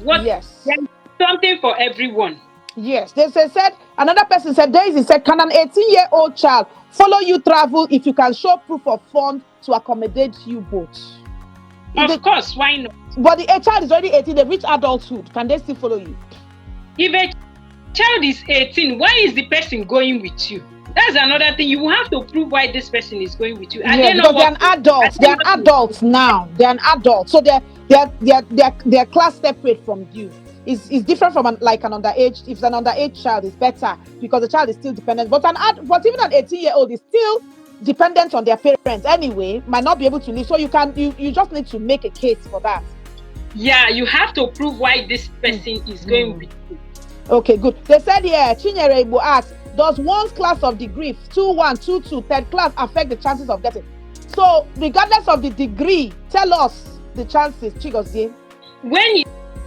Yes. There's something for everyone. Yes. They said, another person said, Daisy said, can an 18-year-old child follow you travel if you can show proof of funds to accommodate you both? Of course, why not? But the child is already 18, they reach adulthood. Can they still follow you? If a child is 18, why is the person going with you? That's another thing. You have to prove why this person is going with you. Because they're an adult. They're an adult now. They're an adult. So their class separate from you. Is different from an underage. If it's an underage child, it's better because the child is still dependent. But even an 18-year-old is still dependent on their parents anyway, might not be able to live. So you just need to make a case for that. Yeah, you have to prove why this person is going with you. Okay, good. They said here, Chinyere Igbo asked, does one's class of degree, 2-1, 2-2, third class, affect the chances of getting? So, regardless of the degree, tell us the chances, Chigozie.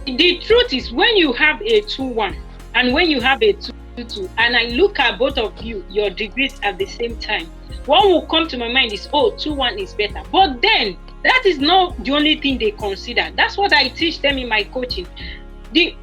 The truth is, when you have a 2-1 and when you have a 2-2, and I look at both of you, your degrees at the same time, what will come to my mind is, 2-1 is better. But then, that is not the only thing they consider. That's what I teach them in my coaching.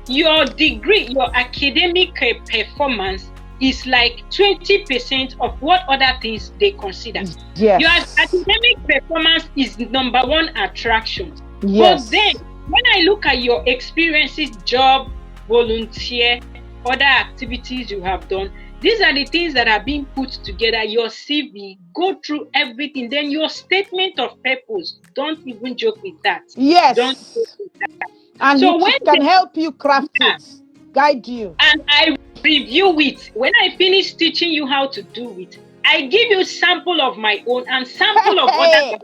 Your degree, your academic performance is like 20% of what other things they consider. Yes. Your academic performance is number one attraction. Yes. But then, when I look at your experiences, job, volunteer, other activities you have done, these are the things that are being put together. Your CV, go through everything. Then your statement of purpose, don't even joke with that. Yes. Don't joke with that. And so it can help you craft it, guide you. And I review it. When I finish teaching you how to do it, I give you sample of my own and sample of others.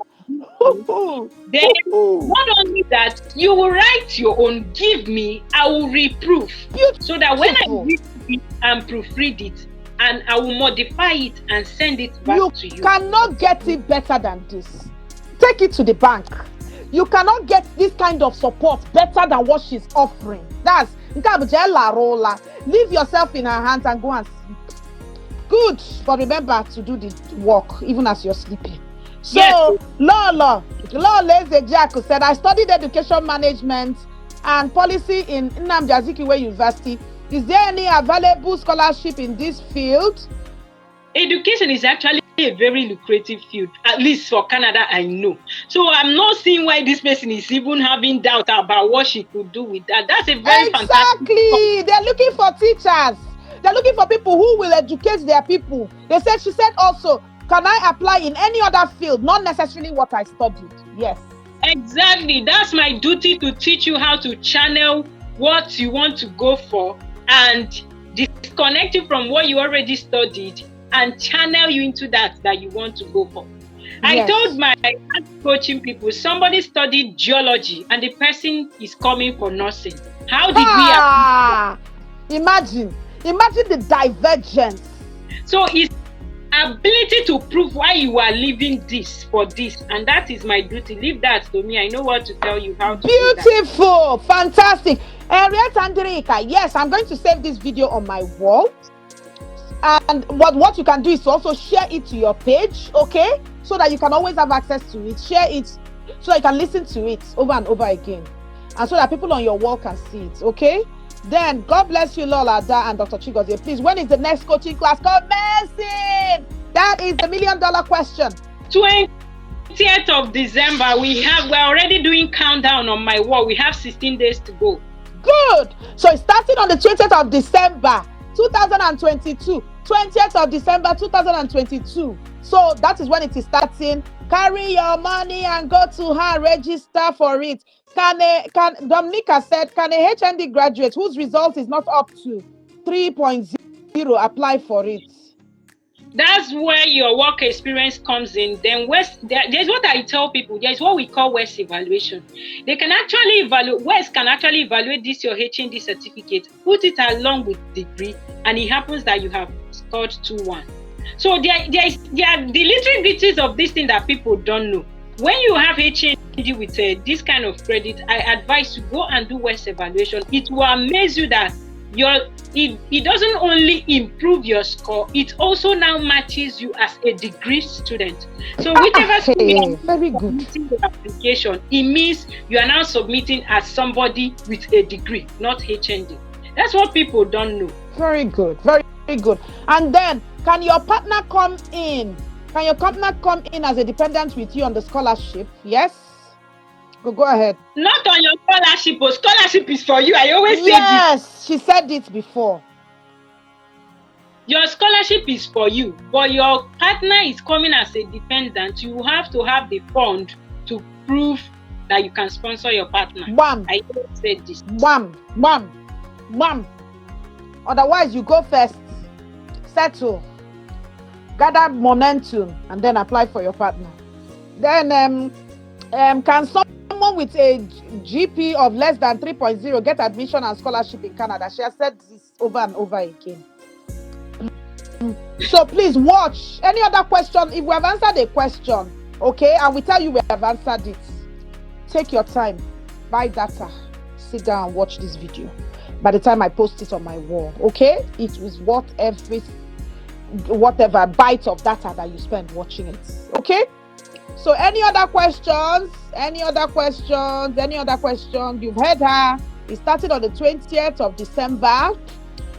Then, not only that, you will write your own, give me, I will reproof. So that when I read it and proofread it, and I will modify it and send it back to you. You cannot get it better than this. Take it to the bank. You cannot get this kind of support better than what she's offering. That's leave yourself in her hands and go and sleep. Good, but remember to do the work even as you're sleeping. So, yes. Lola Lezejaku said, I studied education management and policy in Nnamdi Azikiwe University. Is there any available scholarship in this field? Education is actually a very lucrative field, at least for Canada, I know. So I'm not seeing why this person is even having doubt about what she could do with that. That's a very fantastic. Exactly. They're looking for teachers. They're looking for people who will educate their people. She said also, can I apply in any other field, not necessarily what I studied? Yes. Exactly. That's my duty to teach you how to channel what you want to go for and disconnect you from what you already studied and channel you into that you want to go for. Yes. I told my coaching people, somebody studied geology and the person is coming for nursing. How did we imagine the divergence. So it's ability to prove why you are leaving this for this, and that is my duty. Leave that to me. I know what to tell you how to beautiful, do that. Fantastic. Henriette Andrika, yes, I'm going to save this video on my wall. And what you can do is to also share it to your page, okay? So that you can always have access to it. Share it so that you can listen to it over and over again. And so that people on your wall can see it, okay? Then, God bless you, Lola Da and Dr. Chigozie. Please, when is the next coaching class commencing? That is the $1 million question. 20th of December, we're already doing countdown on my wall. We have 16 days to go. Good. So it's starting on the 20th of December, 2022. 20th of December 2022. So that is when it is starting. Carry your money and go to her, register for it. Dominica said, can a HND graduate whose result is not up to 3.0 apply for it? That's where your work experience comes in. Then there's what I tell people, there's what we call West evaluation. They can actually West can actually evaluate this your HND certificate, put it along with degree, and it happens that you have scored 2-1. So there are the little bits of this thing that people don't know. When you have HND with this kind of credit, I advise you go and do West evaluation. It will amaze you that it doesn't only improve your score, it also now matches you as a degree student. So whichever school you are submitting the application, it means you are now submitting as somebody with a degree, not HND. That's what people don't know. Very good, very, very good. And then, can your partner come in? Can your partner come in as a dependent with you on the scholarship? Yes? Go ahead. Not on your scholarship, but scholarship is for you. I always say this. Yes, she said it before. Your scholarship is for you, but your partner is coming as a dependent. You have to have the fund to prove that you can sponsor your partner. Bam. I always say this. Bam, bam, bam. Otherwise, you go first, settle, gather momentum, and then apply for your partner. Then, can someone with a GP of less than 3.0 get admission and scholarship in Canada? She has said this over and over again. So please watch. Any other question? If we have answered a question, okay, and we tell you we have answered it, take your time, buy data, sit down and watch this video. By the time I post it on my wall, okay, it was worth whatever bite of data that you spend watching it, okay? So any other questions? Any other questions? Any other questions? You've heard her. It started on the 20th of December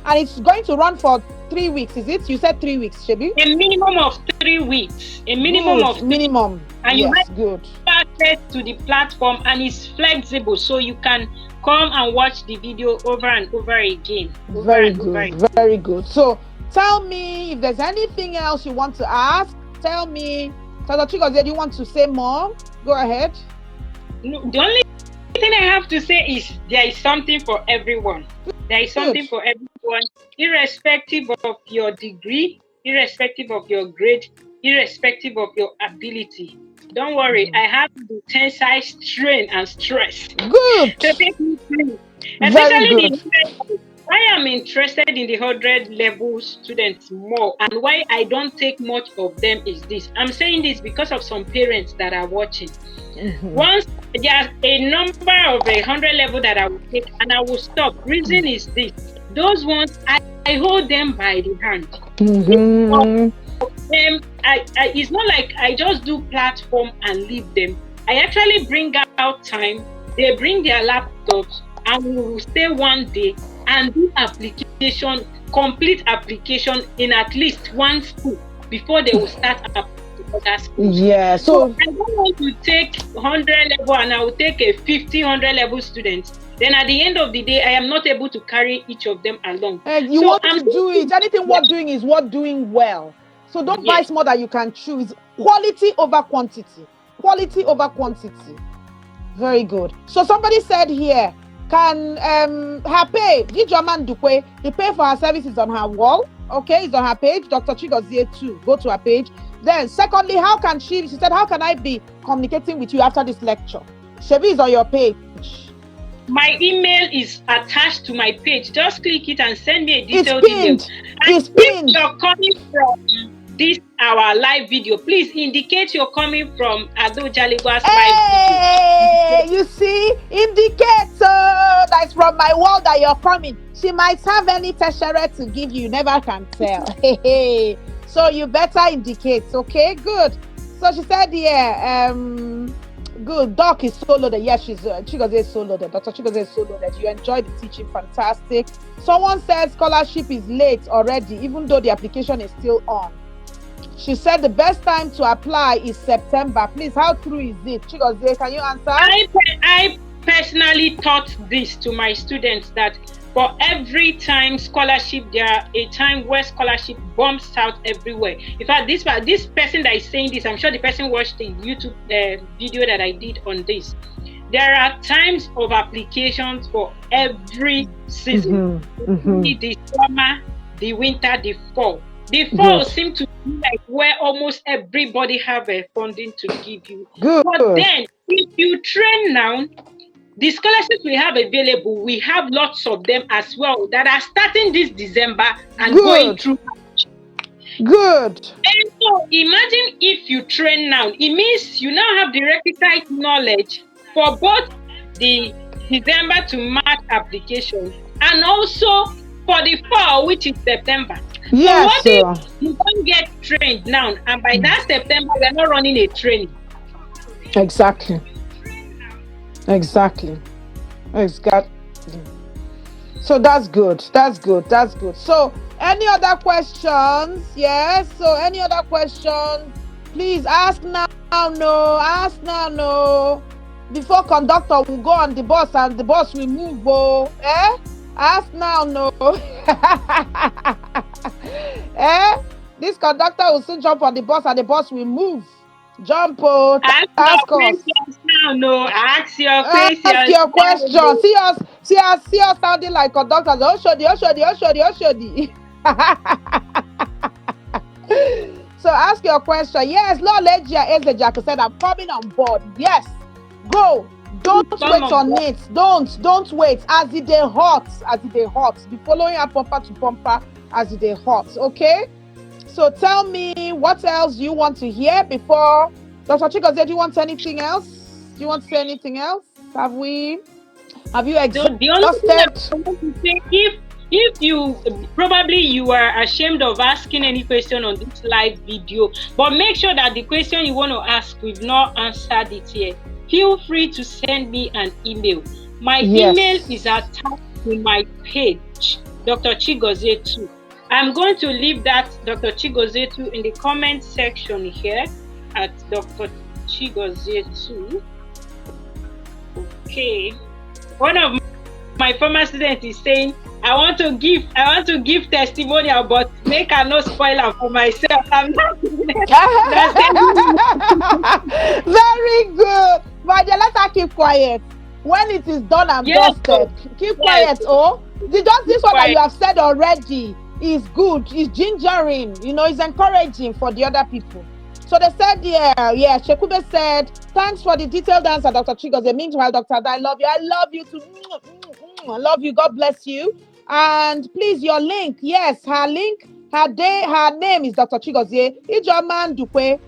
and it's going to run for 3 weeks, is it? You said 3 weeks, Shebi? A minimum of 3 weeks. A minimum good. of 3 minimum. And yes, you have good. access to the platform and it's flexible, so you can come and watch the video over and over again. Very good. Very good. So tell me if there's anything else you want to ask. Tell me. Dr. Chigozie, do you want to say more? Go ahead. No, the only thing I have to say is there is something for everyone. There is something for everyone, irrespective of your degree, irrespective of your grade, irrespective of your ability. Don't worry, I have the tensile strain and stress. Good. To take me through. Very good. Why I'm interested in the 100 level students more and why I don't take much of them is this. I'm saying this because of some parents that are watching. Once there's a number of 100 level that I will take and I will stop. Reason is this. Those ones, I hold them by the hand. It's not like I just do platform and leave them. I actually bring out time. They bring their laptops and we will stay one day and do application, complete application in at least one school before they will start applying to other schools. Yeah, so I don't want to take 100 level and I will take a 100 level student. Then at the end of the day, I am not able to carry each of them along. And you want to do it. Anything worth doing is worth doing well. So don't buy more than you can choose. Quality over quantity. Quality over quantity. Very good. So somebody said here, can her pay, Gijaman Dukwe, the pay for her services on her wall, okay, it's on her page, Dr. Chigozie too, go to her page. Then secondly, how can she said, how can I be communicating with you after this lecture? Shebi is on your page. My email is attached to my page. Just click it and send me a detailed email. It's pinned. If you're coming from this our live video, please indicate you're coming from Ado Jaligwa's live video. You see, indicate that's from my wall that you're coming. She might have any tertiary to give you, never can tell. So you better indicate, okay? Good. So she said, good. Doc is so loaded. Yes, Chigozie is so loaded. Dr. Chigozie is so loaded. You enjoyed the teaching, fantastic. Someone said scholarship is late already, even though the application is still on. She said the best time to apply is September. Please, how true is it? Chigozie, can you answer? I personally taught this to my students that for every time scholarship, there is a time where scholarship bombs out everywhere. In fact, this person that is saying this, I'm sure the person watched the YouTube video that I did on this. There are times of applications for every season. The summer, the winter, the fall. The fall seems to be like where almost everybody have a funding to give you. Good. But then, if you train now, the scholarships we have available, we have lots of them as well that are starting this December and going through. Good. And so imagine if you train now, it means you now have the requisite knowledge for both the December to March application and also for the fall, which is September. So Yes, what if sir. you don't get trained now and by that September we're not running a training? Exactly. Exactly. Exactly. So that's good. That's good. That's good. So any other questions? Yes. So any other questions? Please ask now. No. Ask now. No. Before conductor will go on the bus and the bus will move. Oh, eh? Ask now. No. Eh? This conductor will soon jump on the bus and the bus will move. Jump. Oh, Ask your ask us. questions now, no. Ask your Ask questions your now, question. no. See us sounding like conductors. Oshodi, Oshodi, Oshodi, Oshodi. So ask your question. Yes, Lord Legia Ezejaku said, I'm coming on board. Yes, go. Don't Come wait on on board. it. Don't wait. As it they hot, Be following up bumper to bumper as it they hot. Okay. So tell me, what else you want to hear before Dr. Chigozie? Do you want anything else? Do you want to say anything else? Have you So the only thing exhausted? I want to say, if you probably you are ashamed of asking any question on this live video, but make sure that the question you want to ask, we've not answered it here. Feel free to send me an email. My email Yes. is attached to my page, Dr. Chigozie 2. I'm going to leave that Dr. Chigozie 2 in the comment section here at Dr. Chigozie 2. Okay. One of my former students is saying, I want to give testimonial, but make I no spoiler for myself. I'm not doing that. Very good. My dear, let her keep quiet. When it is done and Yes, dusted, keep yes, quiet. Oh, just this one that you quiet. have said already is good. It's gingering. It's encouraging for the other people. So they said, yeah. Shekube said, thanks for the detailed answer, Dr. Chigozie. Meanwhile, Dr. Ada, I love you. I love you too. I love you. God bless you. And please, your link. Yes, her link. Her name is Dr. Chigozie Ijoman Dukwe.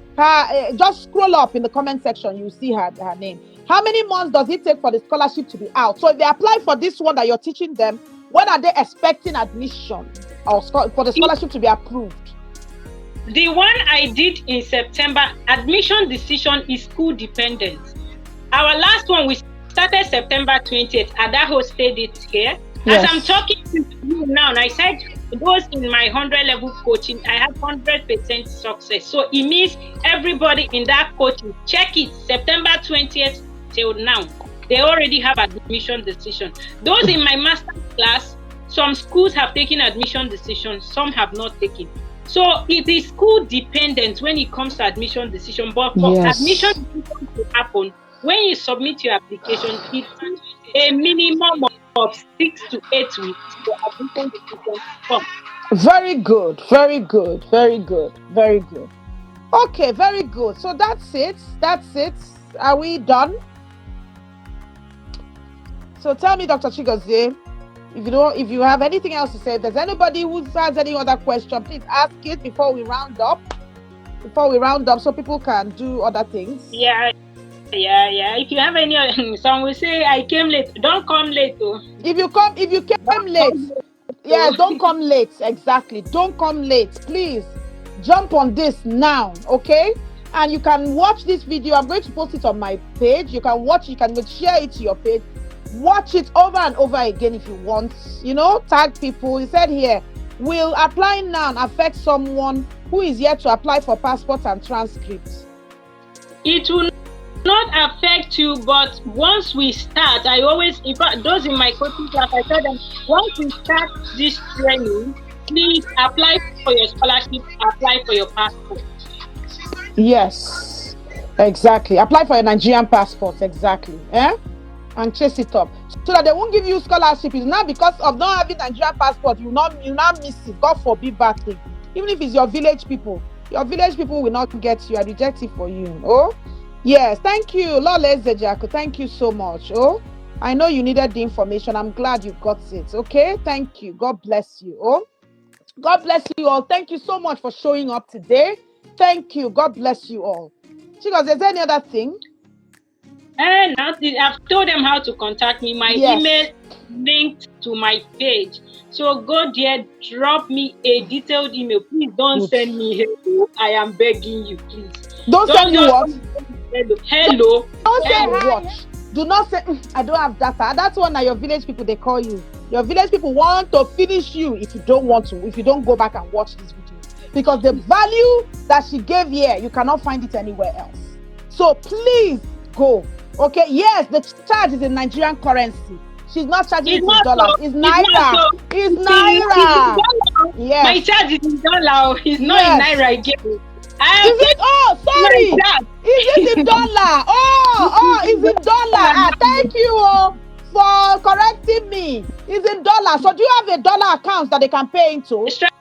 Just scroll up in the comment section. You see her name. How many months does it take for the scholarship to be out? So if they apply for this one that you're teaching them, when are they expecting admission or for the scholarship to be approved? The one I did in September, admission decision is school dependent. Our last one, we started September 20th. Ada hosted it here. Yes. As I'm talking to you now, and I said those in my 100 level coaching, I have 100% success. So it means everybody in that coaching, check it, September 20th till now, they already have admission decision. Those in my master class, some schools have taken admission decision, some have not taken. So it is school dependent when it comes to admission decision. But for admission decision to happen, when you submit your application, it takes a minimum of 6 to 8 weeks for admission decision to come. Very good. Very good. Very good. Very good. Okay, very good. So that's it. Are we done? So tell me, Dr. Chigozie, if you have anything else to say, if there's anybody who has any other question, please ask it before we round up. So people can do other things. Yeah. If you have any, some will say I came late. Don't come late, though. If you came late, yes, don't come late. Exactly. Don't come late. Please jump on this now, okay? And you can watch this video. I'm going to post it on my page. You can watch. You can share it to your page. Watch it over and over again if you want. Tag people. He said here, will applying now affect someone who is yet to apply for passports and transcripts? It will not affect you, but once we start, I always, in fact, those in my coaching class, I tell them, once we start this training, please apply for your scholarship, apply for your passport. Yes, exactly. Apply for your Nigerian passport, exactly. And chase it up so that they won't give you scholarship. It's not because of not having Nigerian passport you not miss it. God forbid bad thing. Even if it's your village people will not get you. I reject it for you. Oh yes, thank you, Lole Zejaku. Thank you so much. Oh, I know you needed the information. I'm glad you got it. Okay, thank you. God bless you. Oh, God bless you all. Thank you so much for showing up today. Thank you. God bless you all. Chigozie, is there any other thing? And now I've told them how to contact me. My email Yes. linked to my page. So go there, drop me a detailed email. Please don't Good. send me hello. I am begging you, please. Don't send Don't you just what? send me hello. Don't say Hello. hi. Watch. Do not say, I don't have data. That's one that your village people, they call you. Your village people want to finish you if you don't want to, if you don't go back and watch this video. Because the value that she gave here, you cannot find it anywhere else. So please go. Okay, yes, the charge is in Nigerian currency. She's not charging it in dollars. So. It's naira. So. It's It's naira. dollar. Yes. My charge is in dollar. It's not in naira again. Is it? Oh, sorry. Is it in dollar? It's in dollar. Thank you for correcting me. It's in dollar. So do you have a dollar account that they can pay into? Straight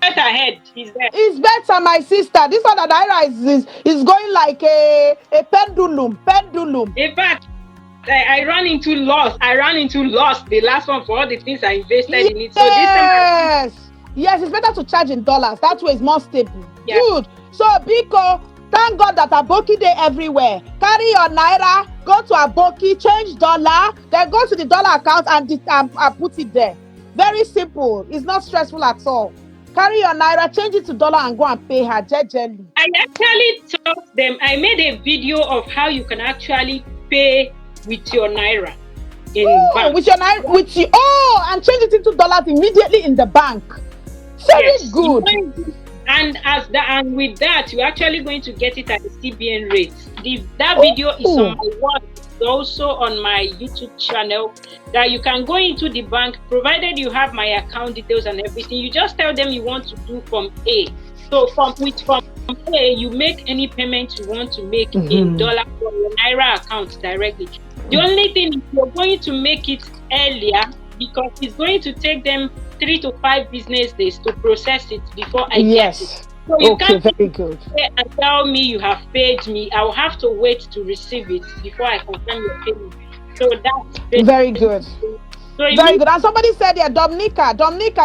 ahead. He's there. It's better, my sister. This one that naira is going like a pendulum. In fact, I ran into loss. The last one for all the things I invested in it. So yes, it's better to charge in dollars. That way it's more stable. Yeah. Good. So Biko, thank God that Aboki Day everywhere. Carry your naira, go to Aboki, change dollar, then go to the dollar account and put it there. Very simple. It's not stressful at all. Carry your naira, change it to dollar, and go and pay her jejely. I actually taught them. I made a video of how you can actually pay with your naira in bank. With your naira, and change it into dollars immediately in the bank. Very good. And with that, you're actually going to get it at the CBN rate. That video is on my wall. It's also on my YouTube channel that you can go into the bank, provided you have my account details and everything. You just tell them you want to do from A. So from A, you make any payment you want to make in dollar from your naira account directly. The only thing is you're going to make it earlier because it's going to take them 3 to 5 business days to process it before I get it. So you can't very good. And tell me you have paid me. I will have to wait to receive it before I confirm your payment. So that's very good. Very good. And somebody said here, Dominica,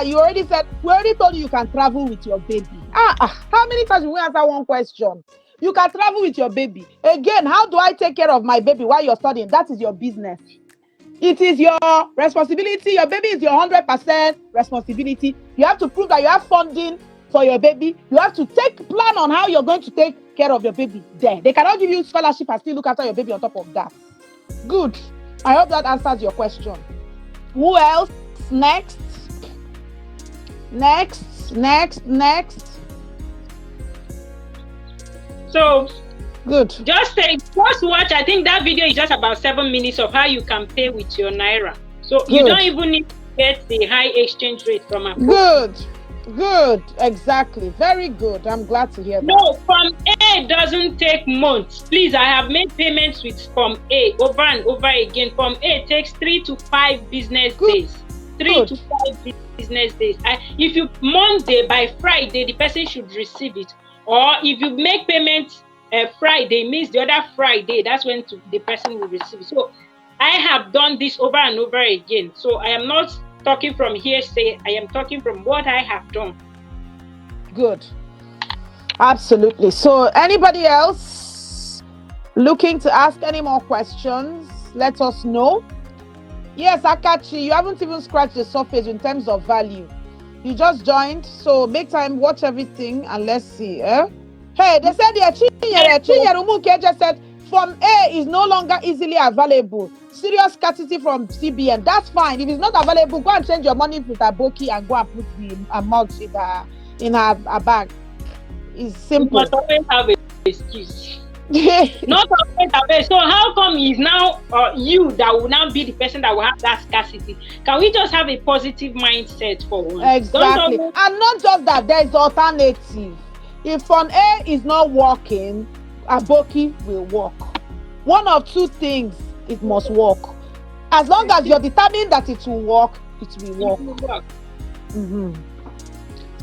we already told you can travel with your baby. How many times will we answer one question? You can travel with your baby. Again, how do I take care of my baby while you're studying? That is your business. It is your responsibility. Your baby is your 100% responsibility. You have to prove that you have funding for your baby. You have to plan on how you're going to take care of your baby there. They cannot give you scholarship and still look after your baby on top of that. Good. I hope that answers your question. Who else? Next. So good. Just watch. I think that video is just about 7 minutes of how you can pay with your naira. So good. You don't even need to get the high exchange rate from a Good. Exactly. Very good. I'm glad to hear that. No, Form A doesn't take months. Please, I have made payments with Form A over and over again. Form A takes 3 to 5 business days. 3 to 5 business days. If you Monday, by Friday, the person should receive it. Or if you make payments Friday, means the other Friday, that's when the person will receive it. So I have done this over and over again. So I am not talking from hearsay. I am talking from what I have done. Good. Absolutely. So anybody else looking to ask any more questions, let us know. Yes, Akachi, you haven't even scratched the surface in terms of value. You just joined, so make time, watch everything, and let's see. Hey, they said Chinyere Umuke just said Form A is no longer easily available. Serious scarcity from CBN. That's fine. If it's not available, go and change your money with Aboki and go and put the amount in her bag. It's simple. You must always have an excuse. Not always available. So how come it's now you that will now be the person that will have that scarcity? Can we just have a positive mindset for once? Exactly. And not just that, there is alternative. If Form A is not working, Aboki will work. One of two things, it must work. As long as you're determined that it will work, it will work.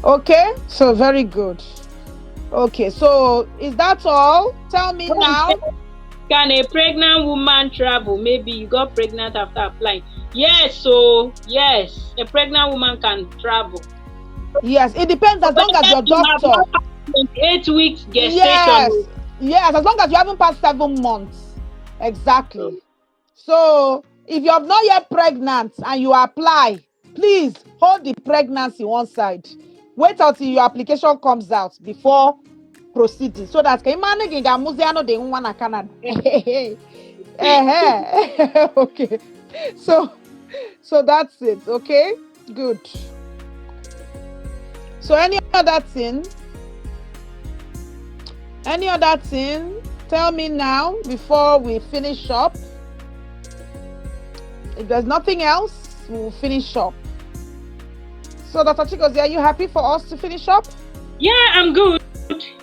Okay, so very good. Okay, so is that all? Tell me now. Can a pregnant woman travel? Maybe you got pregnant after applying. Yes, a pregnant woman can travel. Yes, it depends as long as your You have not doctor. had 28 weeks gestation. Yes, Oh. yes, as long as you haven't passed 7 months. Exactly. So if you're not yet pregnant and you apply, please hold the pregnancy one side. Wait until your application comes out before proceeding. So that Canada. Okay. So that's it. Okay. Good. So any other thing? Any other thing? Tell me now before we finish up. If there's nothing else, we'll finish up. So, Dr. Chigozie, are you happy for us to finish up? Yeah, I'm good.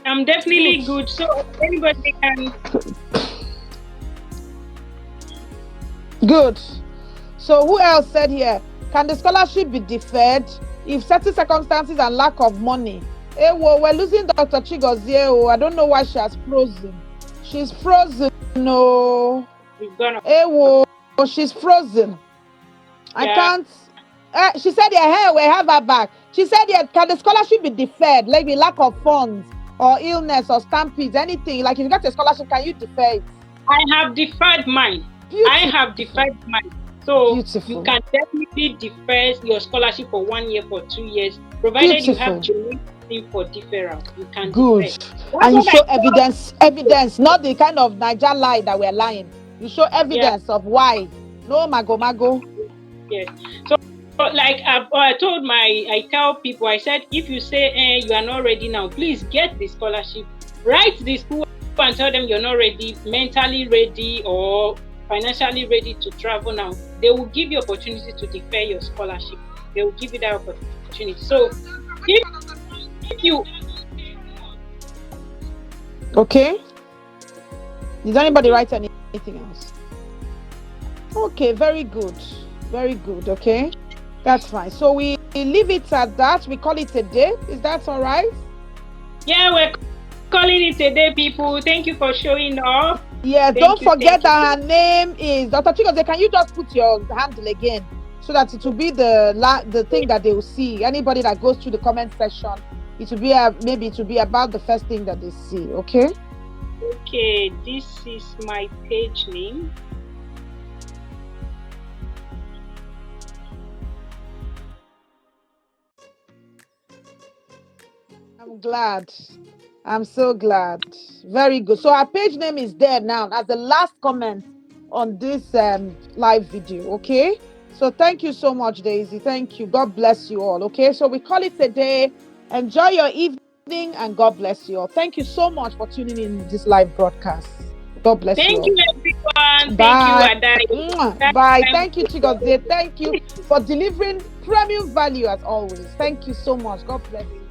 I'm definitely good. So anybody can. Good. So who else said here? Can the scholarship be deferred if certain circumstances and lack of money? Hey, well, we're losing Dr. Chigozie. Oh, I don't know why she has frozen. She's frozen. No. Hey, well, she's frozen. I can't. She said, yeah, we have her back. She said, yeah, can the scholarship be deferred? Like lack of funds or illness or stampedes, anything. Like if you get a scholarship, can you defer it? I have deferred mine. Beautiful. I have deferred mine. So beautiful. You can definitely defer your scholarship for 1 year, for 2 years, provided you have genuine for deferral. You can defer. And you show evidence, not the kind of Niger lie that we're lying. You show evidence of why. No mago. Yes. So like I tell people, I said, if you say you are not ready now, please get the scholarship. Write the school and tell them you're not ready, mentally ready or financially ready to travel now. They will give you opportunity to defer your scholarship. They will give you that opportunity. So if you okay. Did anybody write anything else? Okay, very good. Very good. Okay. That's fine. So we leave it at that. We call it a day. Is that all right? Yeah, we're calling it a day, people. Thank you for showing up. Yeah, don't forget that her name is Dr. Chigozie. Can you just put your handle again so that it will be the thing that they will see? Anybody that goes through the comment section, it will be maybe it will be about the first thing that they see. Okay. Okay, this is my page name. I'm glad. I'm so glad. Very good. So our page name is there now as the last comment on this live video. Okay. So thank you so much, Daisy. Thank you. God bless you all. Okay. So we call it a day. Enjoy your evening and God bless you all. Thank you so much for tuning in this live broadcast. God bless you all. Thank you, everyone. Bye. Thank you, Adai. Bye. Thank you, Chigozie. Thank you for delivering premium value as always. Thank you so much. God bless you.